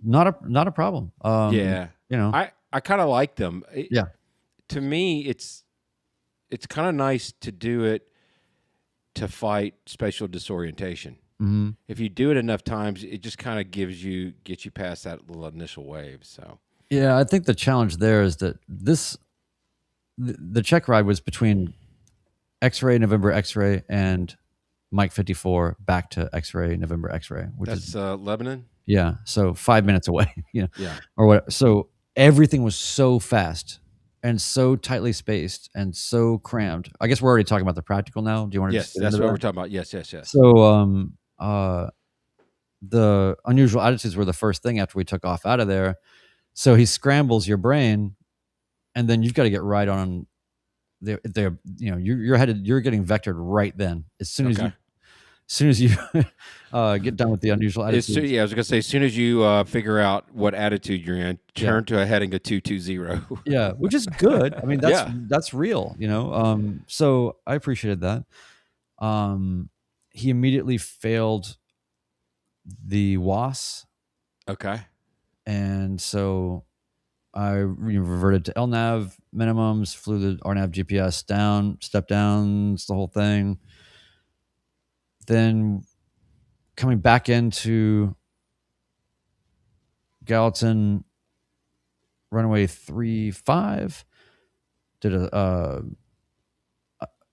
not a problem. Yeah. You know, I kind of like them. Yeah. To me, it's kind of nice to do it to fight spatial disorientation. Mm-hmm. If you do it enough times, it just kind of gets you past that little initial wave. So yeah, I think the challenge there is that the check ride was between X-ray, November X-ray, and Mike 54 back to X-ray, November X-ray, which is Lebanon. Yeah, so 5 minutes away, Yeah, or what? So everything was so fast and so tightly spaced and so crammed. I guess we're already talking about the practical now. Do you want to? Yes, that's what we're talking about. Yes. So, the unusual attitudes were the first thing after we took off out of there. So he scrambles your brain, and then you've got to get right on. They're you're headed. You're getting vectored right then. As soon as you get done with the unusual attitudes. I was gonna say, as soon as you figure out what attitude you're in, turn to a heading of 220. Yeah, which is good. I mean, that's real, So I appreciated that. He immediately failed the WAAS. Okay. And so I reverted to LNAV minimums, flew the RNAV GPS down, step downs, the whole thing. Then coming back into Gallatin, runway 35, did and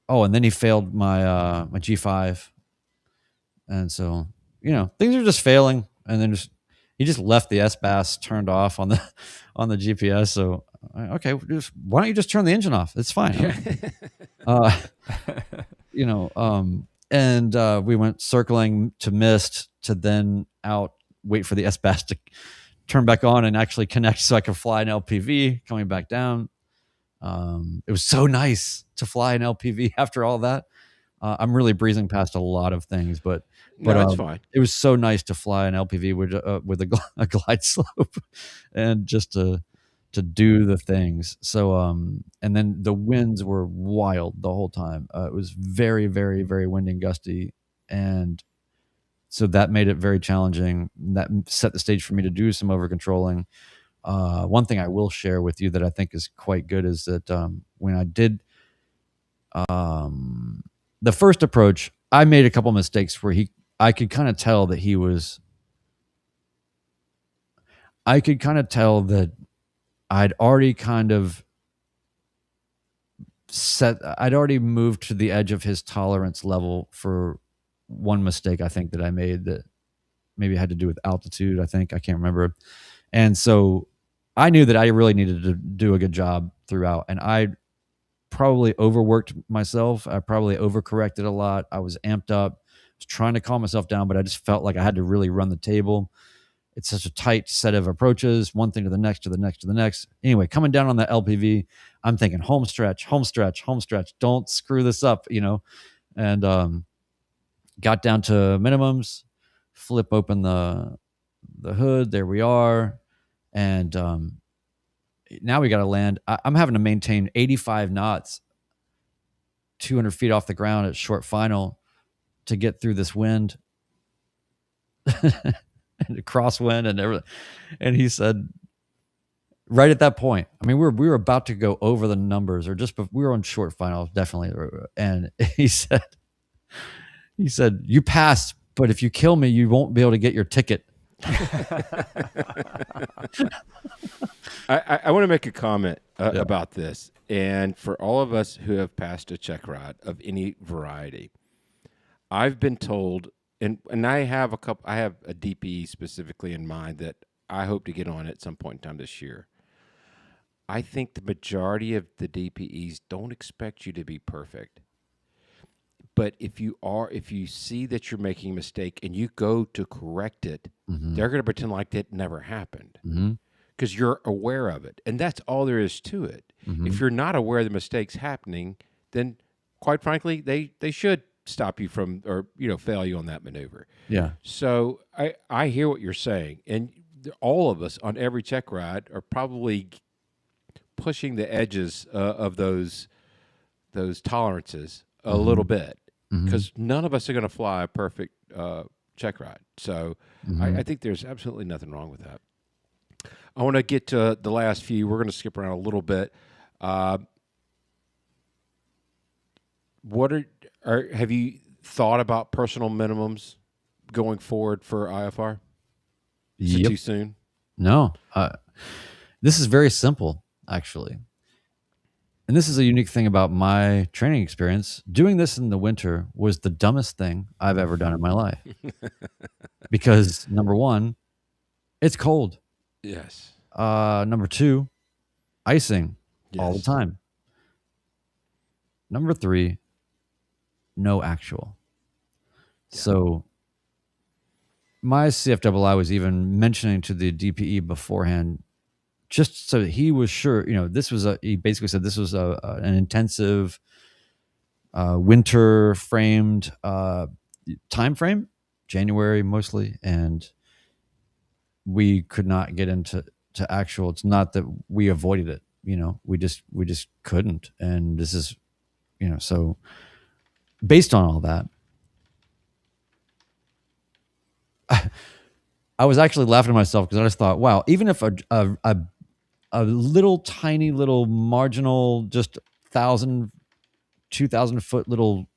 then he failed my my G5, and so things are just failing, and then he just left the SBAS turned off on the GPS. So okay, why don't you just turn the engine off? It's fine. And we went circling to mist to then out, wait for the SBAS to turn back on and actually connect so I could fly an LPV coming back down. It was so nice to fly an LPV after all that. I'm really breezing past a lot of things, but that's fine. It was so nice to fly an LPV with a glide slope and just to do the things. So, and then the winds were wild the whole time. It was very, very, very windy and gusty. And so that made it very challenging. That set the stage for me to do some over controlling. One thing I will share with you that I think is quite good is that when I did the first approach, I made a couple mistakes where I could kind of tell that I'd already kind of I'd already moved to the edge of his tolerance level for one mistake I think that I made that maybe had to do with altitude. I can't remember. And so I knew that I really needed to do a good job throughout, and I probably overworked myself. I probably overcorrected a lot. I was amped up, was trying to calm myself down, but I just felt like I had to really run the table. It's such a tight set of approaches, one thing to the next, to the next, to the next. Anyway, coming down on that LPV, I'm thinking home stretch, home stretch, home stretch. Don't screw this up, and got down to minimums, flip open the hood. There we are. And now we got to land. I'm having to maintain 85 knots, 200 feet off the ground at short final to get through this wind. And crosswind and everything. And he said, right at that point, I mean, we were about to go over the numbers, or we were on short final, definitely. And he said, you passed, but if you kill me, you won't be able to get your ticket. I want to make a comment about this. And for all of us who have passed a check ride of any variety, I've been told, and I have a DPE specifically in mind that I hope to get on at some point in time this year. I think the majority of the DPEs don't expect you to be perfect. But if you see that you're making a mistake and you go to correct it, they're going to pretend like that never happened because you're aware of it. And that's all there is to it. If you're not aware of the mistakes happening, then quite frankly, they should stop you from, or fail you on that maneuver. Yeah. So I hear what you're saying, and all of us on every check ride are probably pushing the edges of those tolerances a little bit, because none of us are going to fly a perfect check ride. So I think there's absolutely nothing wrong with that. I want to get to the last few. We're going to skip around a little bit. Have you thought about personal minimums going forward for IFR? Is it too soon? No. This is very simple, actually. And this is a unique thing about my training experience. Doing this in the winter was the dumbest thing I've ever done in my life. Because number one, it's cold. Yes. Number two, icing all the time. Number three, no actual. Yeah. So my CFII was even mentioning to the DPE beforehand, just so that he was sure, he basically said this was an intensive winter framed time frame, January mostly, and we could not get into actual. It's not that we avoided it, we just couldn't. And this is, so based on all that, I was actually laughing at myself because I just thought, wow, even if a little tiny little marginal, just 1,000, 2,000 foot little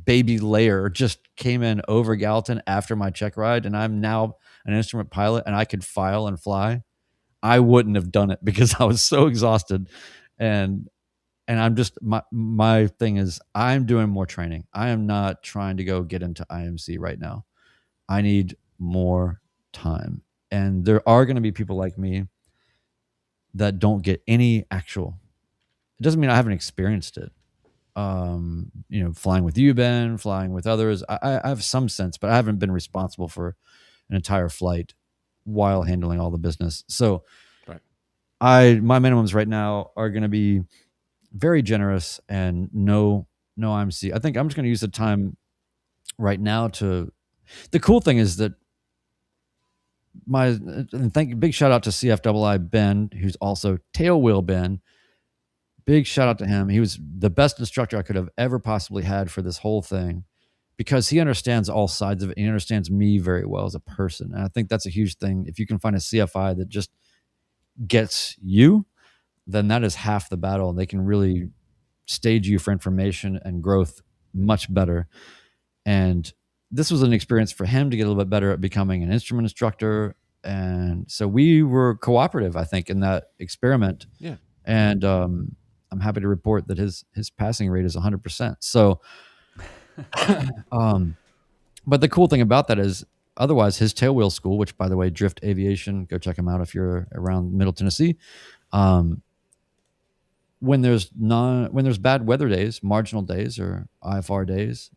baby layer just came in over Gallatin after my check ride, and I'm now an instrument pilot and I could file and fly, I wouldn't have done it because I was so exhausted. And I'm just, my thing is, I'm doing more training. I am not trying to go get into IMC right now. I need more time. And there are going to be people like me that don't get any actual. It doesn't mean I haven't experienced it. Flying with you, Ben, flying with others, I have some sense, but I haven't been responsible for an entire flight while handling all the business. So my minimums right now are going to be very generous and no IMC. I think I'm just going to use the time right now the cool thing is that big shout out to CFII Ben, who's also Tailwheel Ben. Big shout out to him. He was the best instructor I could have ever possibly had for this whole thing, because he understands all sides of it. He understands me very well as a person. And I think that's a huge thing. If you can find a CFI that just gets you, then that is half the battle. They can really stage you for information and growth much better. And this was an experience for him to get a little bit better at becoming an instrument instructor. And so we were cooperative, I think, in that experiment. Yeah. And I'm happy to report that his passing rate is 100%. So, but the cool thing about that is, otherwise his tailwheel school, which by the way, Drift Aviation, go check him out if you're around Middle Tennessee. When there's bad weather days, marginal days, or IFR days,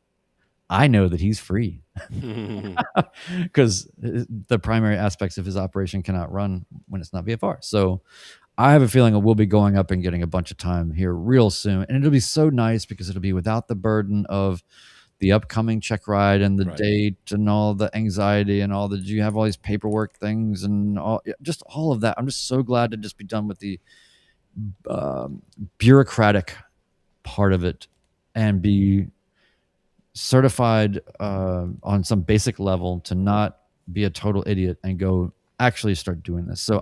I know that he's free because the primary aspects of his operation cannot run when it's not VFR. So I have a feeling we'll be going up and getting a bunch of time here real soon. And it'll be so nice because it'll be without the burden of the upcoming check ride and the date and all the anxiety and you have all these paperwork things and just all of that. I'm just so glad to just be done with the bureaucratic part of it and be certified on some basic level to not be a total idiot and go actually start doing this. So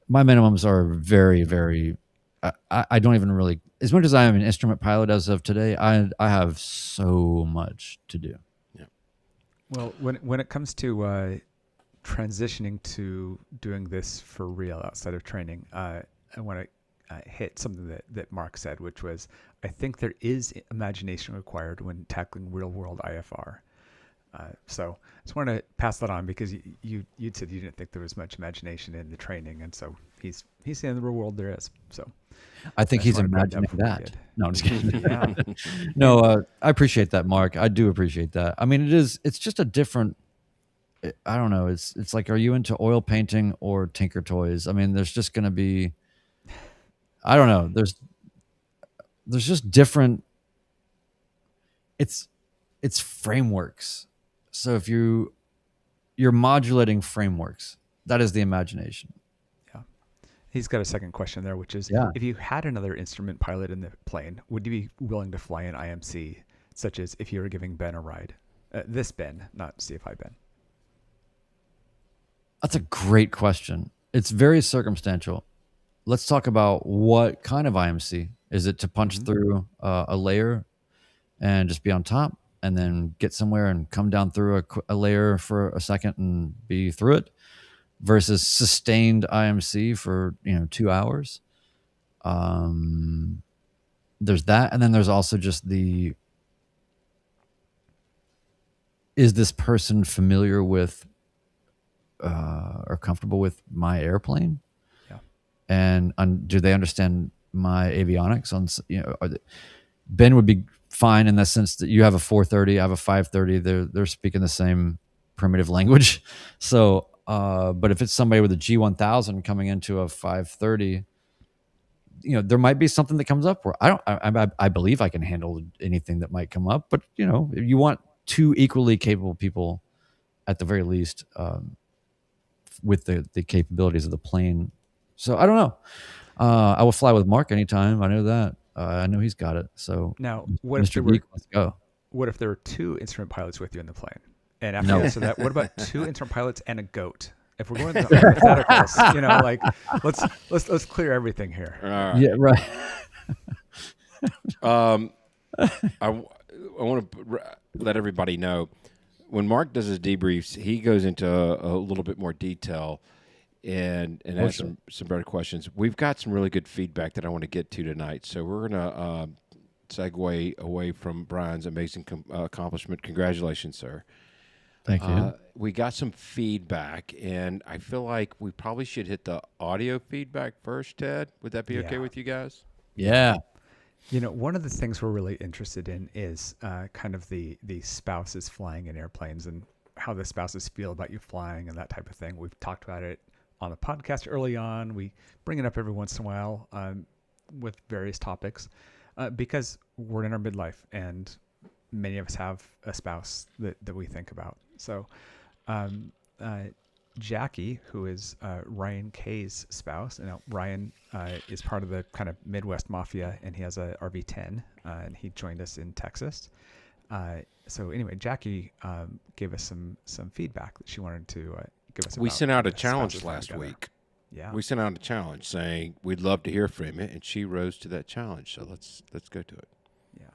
my minimums are very, very, I don't even really, as much as I am an instrument pilot as of today, I have so much to do. Yeah. Well, when it comes to transitioning to doing this for real outside of training, I want to hit something that Mark said, which was, I think there is imagination required when tackling real world IFR. So I just want to pass that on because you said you didn't think there was much imagination in the training, and so he's saying in the real world there is. So I think he's imagining that. No, I'm just kidding. Yeah. No, I appreciate that, Mark. I do appreciate that. I mean, it's just a different. I don't know. It's like, are you into oil painting or Tinker Toys? I mean, there's just going to be. I don't know. There's just different. It's it's frameworks. So if you're modulating frameworks, that is the imagination. Yeah. He's got a second question there, which is, if you had another instrument pilot in the plane, would you be willing to fly an IMC, such as if you were giving Ben a ride? This Ben, not CFI Ben. That's a great question. It's very circumstantial. Let's talk about what kind of IMC. Is it to punch through a layer and just be on top and then get somewhere and come down through a layer for a second and be through it, versus sustained IMC for 2 hours? There's that, and then there's also just is this person familiar with or comfortable with my airplane? Yeah. And do they understand my avionics? Ben would be fine in the sense that you have a 430, I have a 530. They're speaking the same primitive language. So, but if it's somebody with a G1000 coming into a 530, there might be something that comes up where I believe I can handle anything that might come up. But you want two equally capable people at the very least, with the capabilities of the plane. So I don't know. I will fly with Mark anytime. I know that. I know he's got it. So now, what Mr. if Geek, let's go. What if there were two instrument pilots with you in the plane? And after you answer that, what about two instrument pilots and a goat? If we're going to the hypotheticals, let's clear everything here. Yeah, right. I want to let everybody know, when Mark does his debriefs, he goes into a little bit more detail and asks some better questions. We've got some really good feedback that I want to get to tonight, so we're going to segue away from Brian's amazing accomplishment. Congratulations, sir. Thank you. We got some feedback, and I feel like we probably should hit the audio feedback first, Ted. Would that be okay with you guys? Yeah. One of the things we're really interested in is kind of the spouses flying in airplanes and how the spouses feel about you flying and that type of thing. We've talked about it on the podcast early on. We bring it up every once in a while with various topics because we're in our midlife and many of us have a spouse that we think about. So Jacqui, who is Ryan Kay's spouse, Ryan is part of the kind of Midwest Mafia, and he has a RV-10, and he joined us in Texas. So anyway, Jacqui gave us some feedback that she wanted to give us. We sent out a challenge last week. Yeah, we sent out a challenge saying we'd love to hear from you, and she rose to that challenge. So let's go to it. Yeah.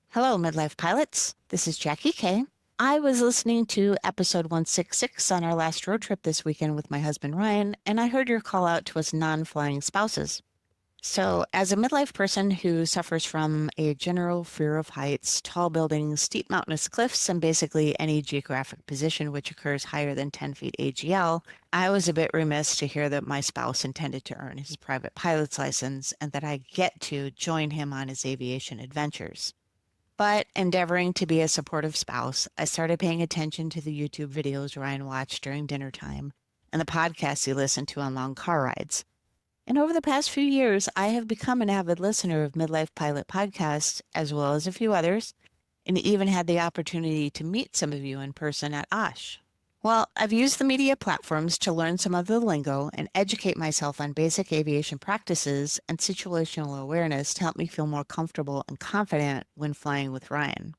Hello, Midlife Pilots. This is Jacqui Kay. I was listening to episode 166 on our last road trip this weekend with my husband Ryan, and I heard your call out to us non-flying spouses. So, as a midlife person who suffers from a general fear of heights, tall buildings, steep mountainous cliffs, and basically any geographic position which occurs higher than 10 feet AGL, I was a bit remiss to hear that my spouse intended to earn his private pilot's license and that I get to join him on his aviation adventures. But endeavoring to be a supportive spouse, I started paying attention to the YouTube videos Ryan watched during dinner time and the podcasts he listened to on long car rides. And over the past few years, I have become an avid listener of Midlife Pilot podcasts, as well as a few others, and even had the opportunity to meet some of you in person at OSH. Well, I've used the media platforms to learn some of the lingo and educate myself on basic aviation practices and situational awareness to help me feel more comfortable and confident when flying with Ryan.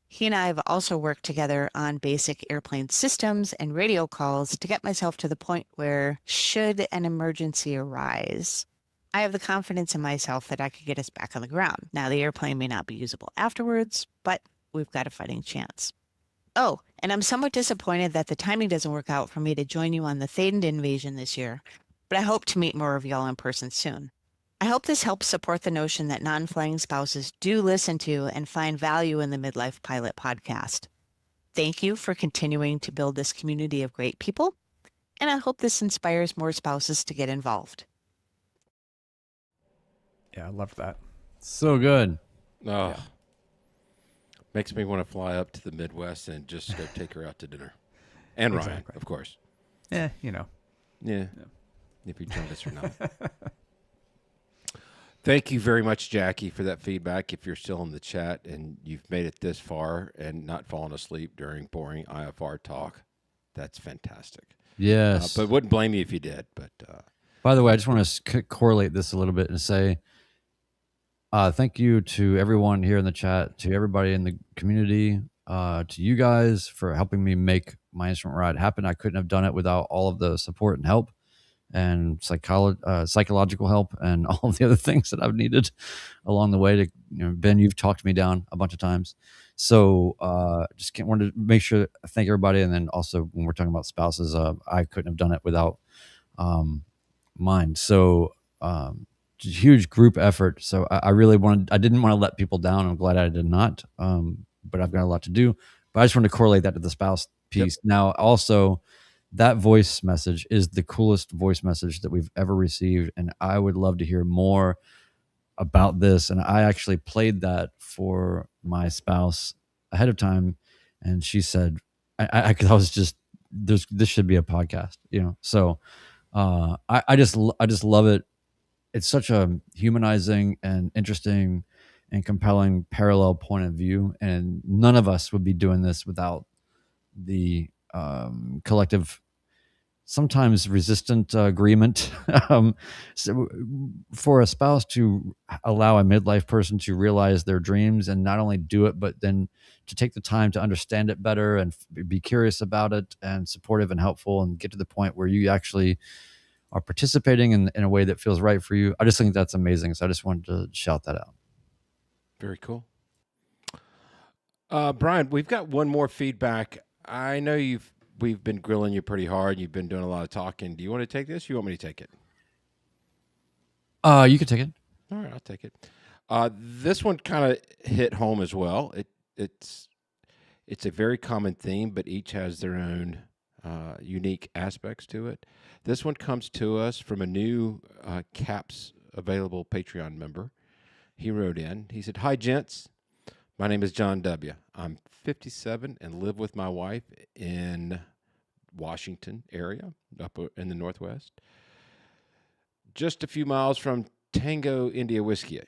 He and I have also worked together on basic airplane systems and radio calls to get myself to the point where, should an emergency arise, I have the confidence in myself that I could get us back on the ground. Now, the airplane may not be usable afterwards, but we've got a fighting chance. Oh, and I'm somewhat disappointed that the timing doesn't work out for me to join you on the Thaden invasion this year, but I hope to meet more of y'all in person soon. I hope this helps support the notion that non-flying spouses do listen to and find value in the Midlife Pilot podcast. Thank you for continuing to build this community of great people, and I hope this inspires more spouses to get involved. Yeah, I love that. So good. Oh. Yeah. Makes me want to fly up to the Midwest and just go take her out to dinner. And Ryan, Exactly. of course. Yeah. Yeah. If you join us or not. Thank you very much, Jacqui, for that feedback. If you're still in the chat and you've made it this far and not fallen asleep during boring IFR talk, that's fantastic. Yes. But wouldn't blame you if you did. But by the way, I just want to correlate this a little bit and say thank you to everyone here in the chat, to everybody in the community, to you guys for helping me make my instrument ride happen. I couldn't have done it without all of the support and help and psychological help and all of the other things that I've needed along the way. Ben, you've talked me down a bunch of times. So just wanted to make sure I thank everybody. And then also when we're talking about spouses, I couldn't have done it without mine. So huge group effort. So I didn't want to let people down. I'm glad I did not. But I've got a lot to do. But I just wanted to correlate that to the spouse piece. Yep. Now, also, that voice message is the coolest voice message that we've ever received. And I would love to hear more about this. And I actually played that for my spouse ahead of time. And she said, I was just, this should be a podcast, So I just love it. It's such a humanizing and interesting and compelling parallel point of view. And none of us would be doing this without the collective, sometimes resistant agreement. So for a spouse to allow a midlife person to realize their dreams and not only do it, but then to take the time to understand it better and be curious about it and supportive and helpful and get to the point where you actually are participating in a way that feels right for you. I just think that's amazing. So I just wanted to shout that out. Very cool. Brian, we've got one more feedback. I know we've been grilling you pretty hard. You've been doing a lot of talking. Do you want to take this? Or you want me to take it? You can take it. All right, I'll take it. This one kind of hit home as well. It's a very common theme, but each has their own unique aspects to it. This one comes to us from a new CAPS available Patreon member. He wrote in. He said, "Hi, gents. My name is John W. I'm 57 and live with my wife in Washington area, up in the Northwest, just a few miles from Tango India Whiskey.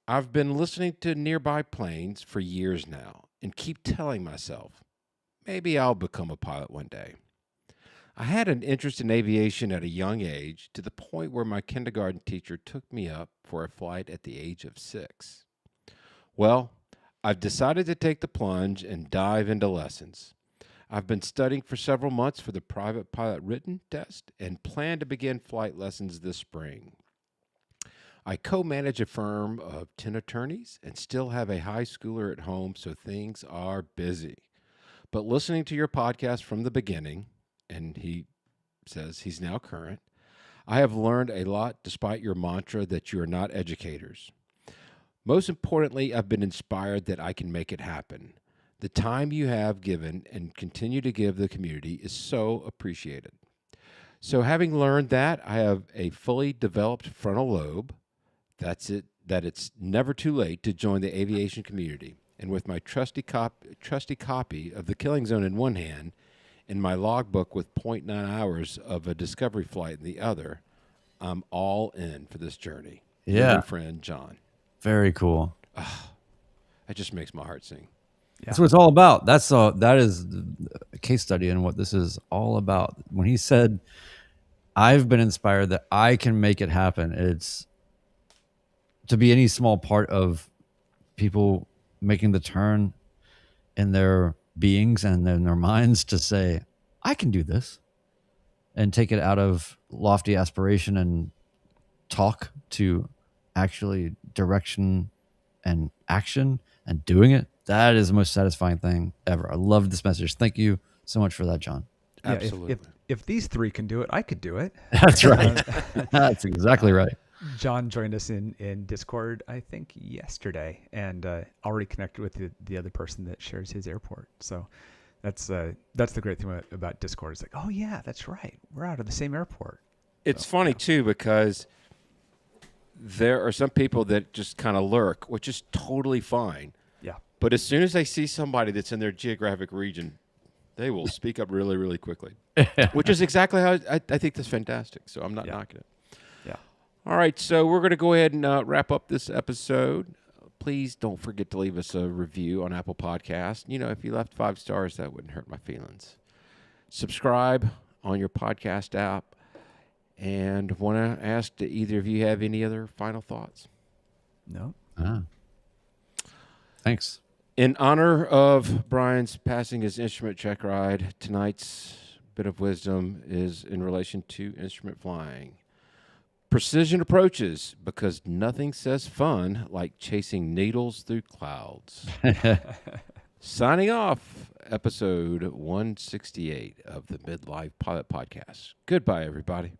I've been listening to Nearby Planes for years now and keep telling myself, maybe I'll become a pilot one day. I had an interest in aviation at a young age to the point where my kindergarten teacher took me up for a flight at the age of 6. Well, I've decided to take the plunge and dive into lessons. I've been studying for several months for the private pilot written test and plan to begin flight lessons this spring. I co-manage a firm of 10 attorneys and still have a high schooler at home, so things are busy. But listening to your podcast from the beginning," and he says he's now current, "I have learned a lot despite your mantra that you are not educators. Most importantly, I've been inspired that I can make it happen. The time you have given and continue to give the community is so appreciated. So having learned that, I have a fully developed frontal lobe. That's it. That it's never too late to join the aviation community. And with my trusty copy of The Killing Zone in one hand and my logbook with 0.9 hours of a discovery flight in the other, I'm all in for this journey. Yeah. My friend, John." Very cool. That just makes my heart sing. Yeah. That's what it's all about. That is a case study in what this is all about. When he said, "I've been inspired that I can make it happen," it's to be any small part of people making the turn in their beings and in their minds to say, "I can do this," and take it out of lofty aspiration and talk to actually direction and action and doing it. That is the most satisfying thing ever. I love this message. Thank you so much for that, John. Yeah, Absolutely. If these three can do it, I could do it. That's right. That's exactly right. John joined us in Discord, I think, yesterday, and already connected with the other person that shares his airport. So that's the great thing about Discord. It's like, oh yeah, that's right. We're out of the same airport. It's funny too, because there are some people that just kind of lurk, which is totally fine. Yeah. But as soon as they see somebody that's in their geographic region, they will speak up really, really quickly, which is exactly how I think that's fantastic. So I'm not knocking it. Yeah. All right, so we're going to go ahead and wrap up this episode. Please don't forget to leave us a review on Apple Podcast. You know, if you left 5 stars, that wouldn't hurt my feelings. Subscribe on your podcast app. And want to ask, do either of you have any other final thoughts? No. Thanks. In honor of Brian's passing his instrument check ride, tonight's bit of wisdom is in relation to instrument flying. Precision approaches, because nothing says fun like chasing needles through clouds. Signing off, episode 168 of the Midlife Pilot Podcast. Goodbye, everybody.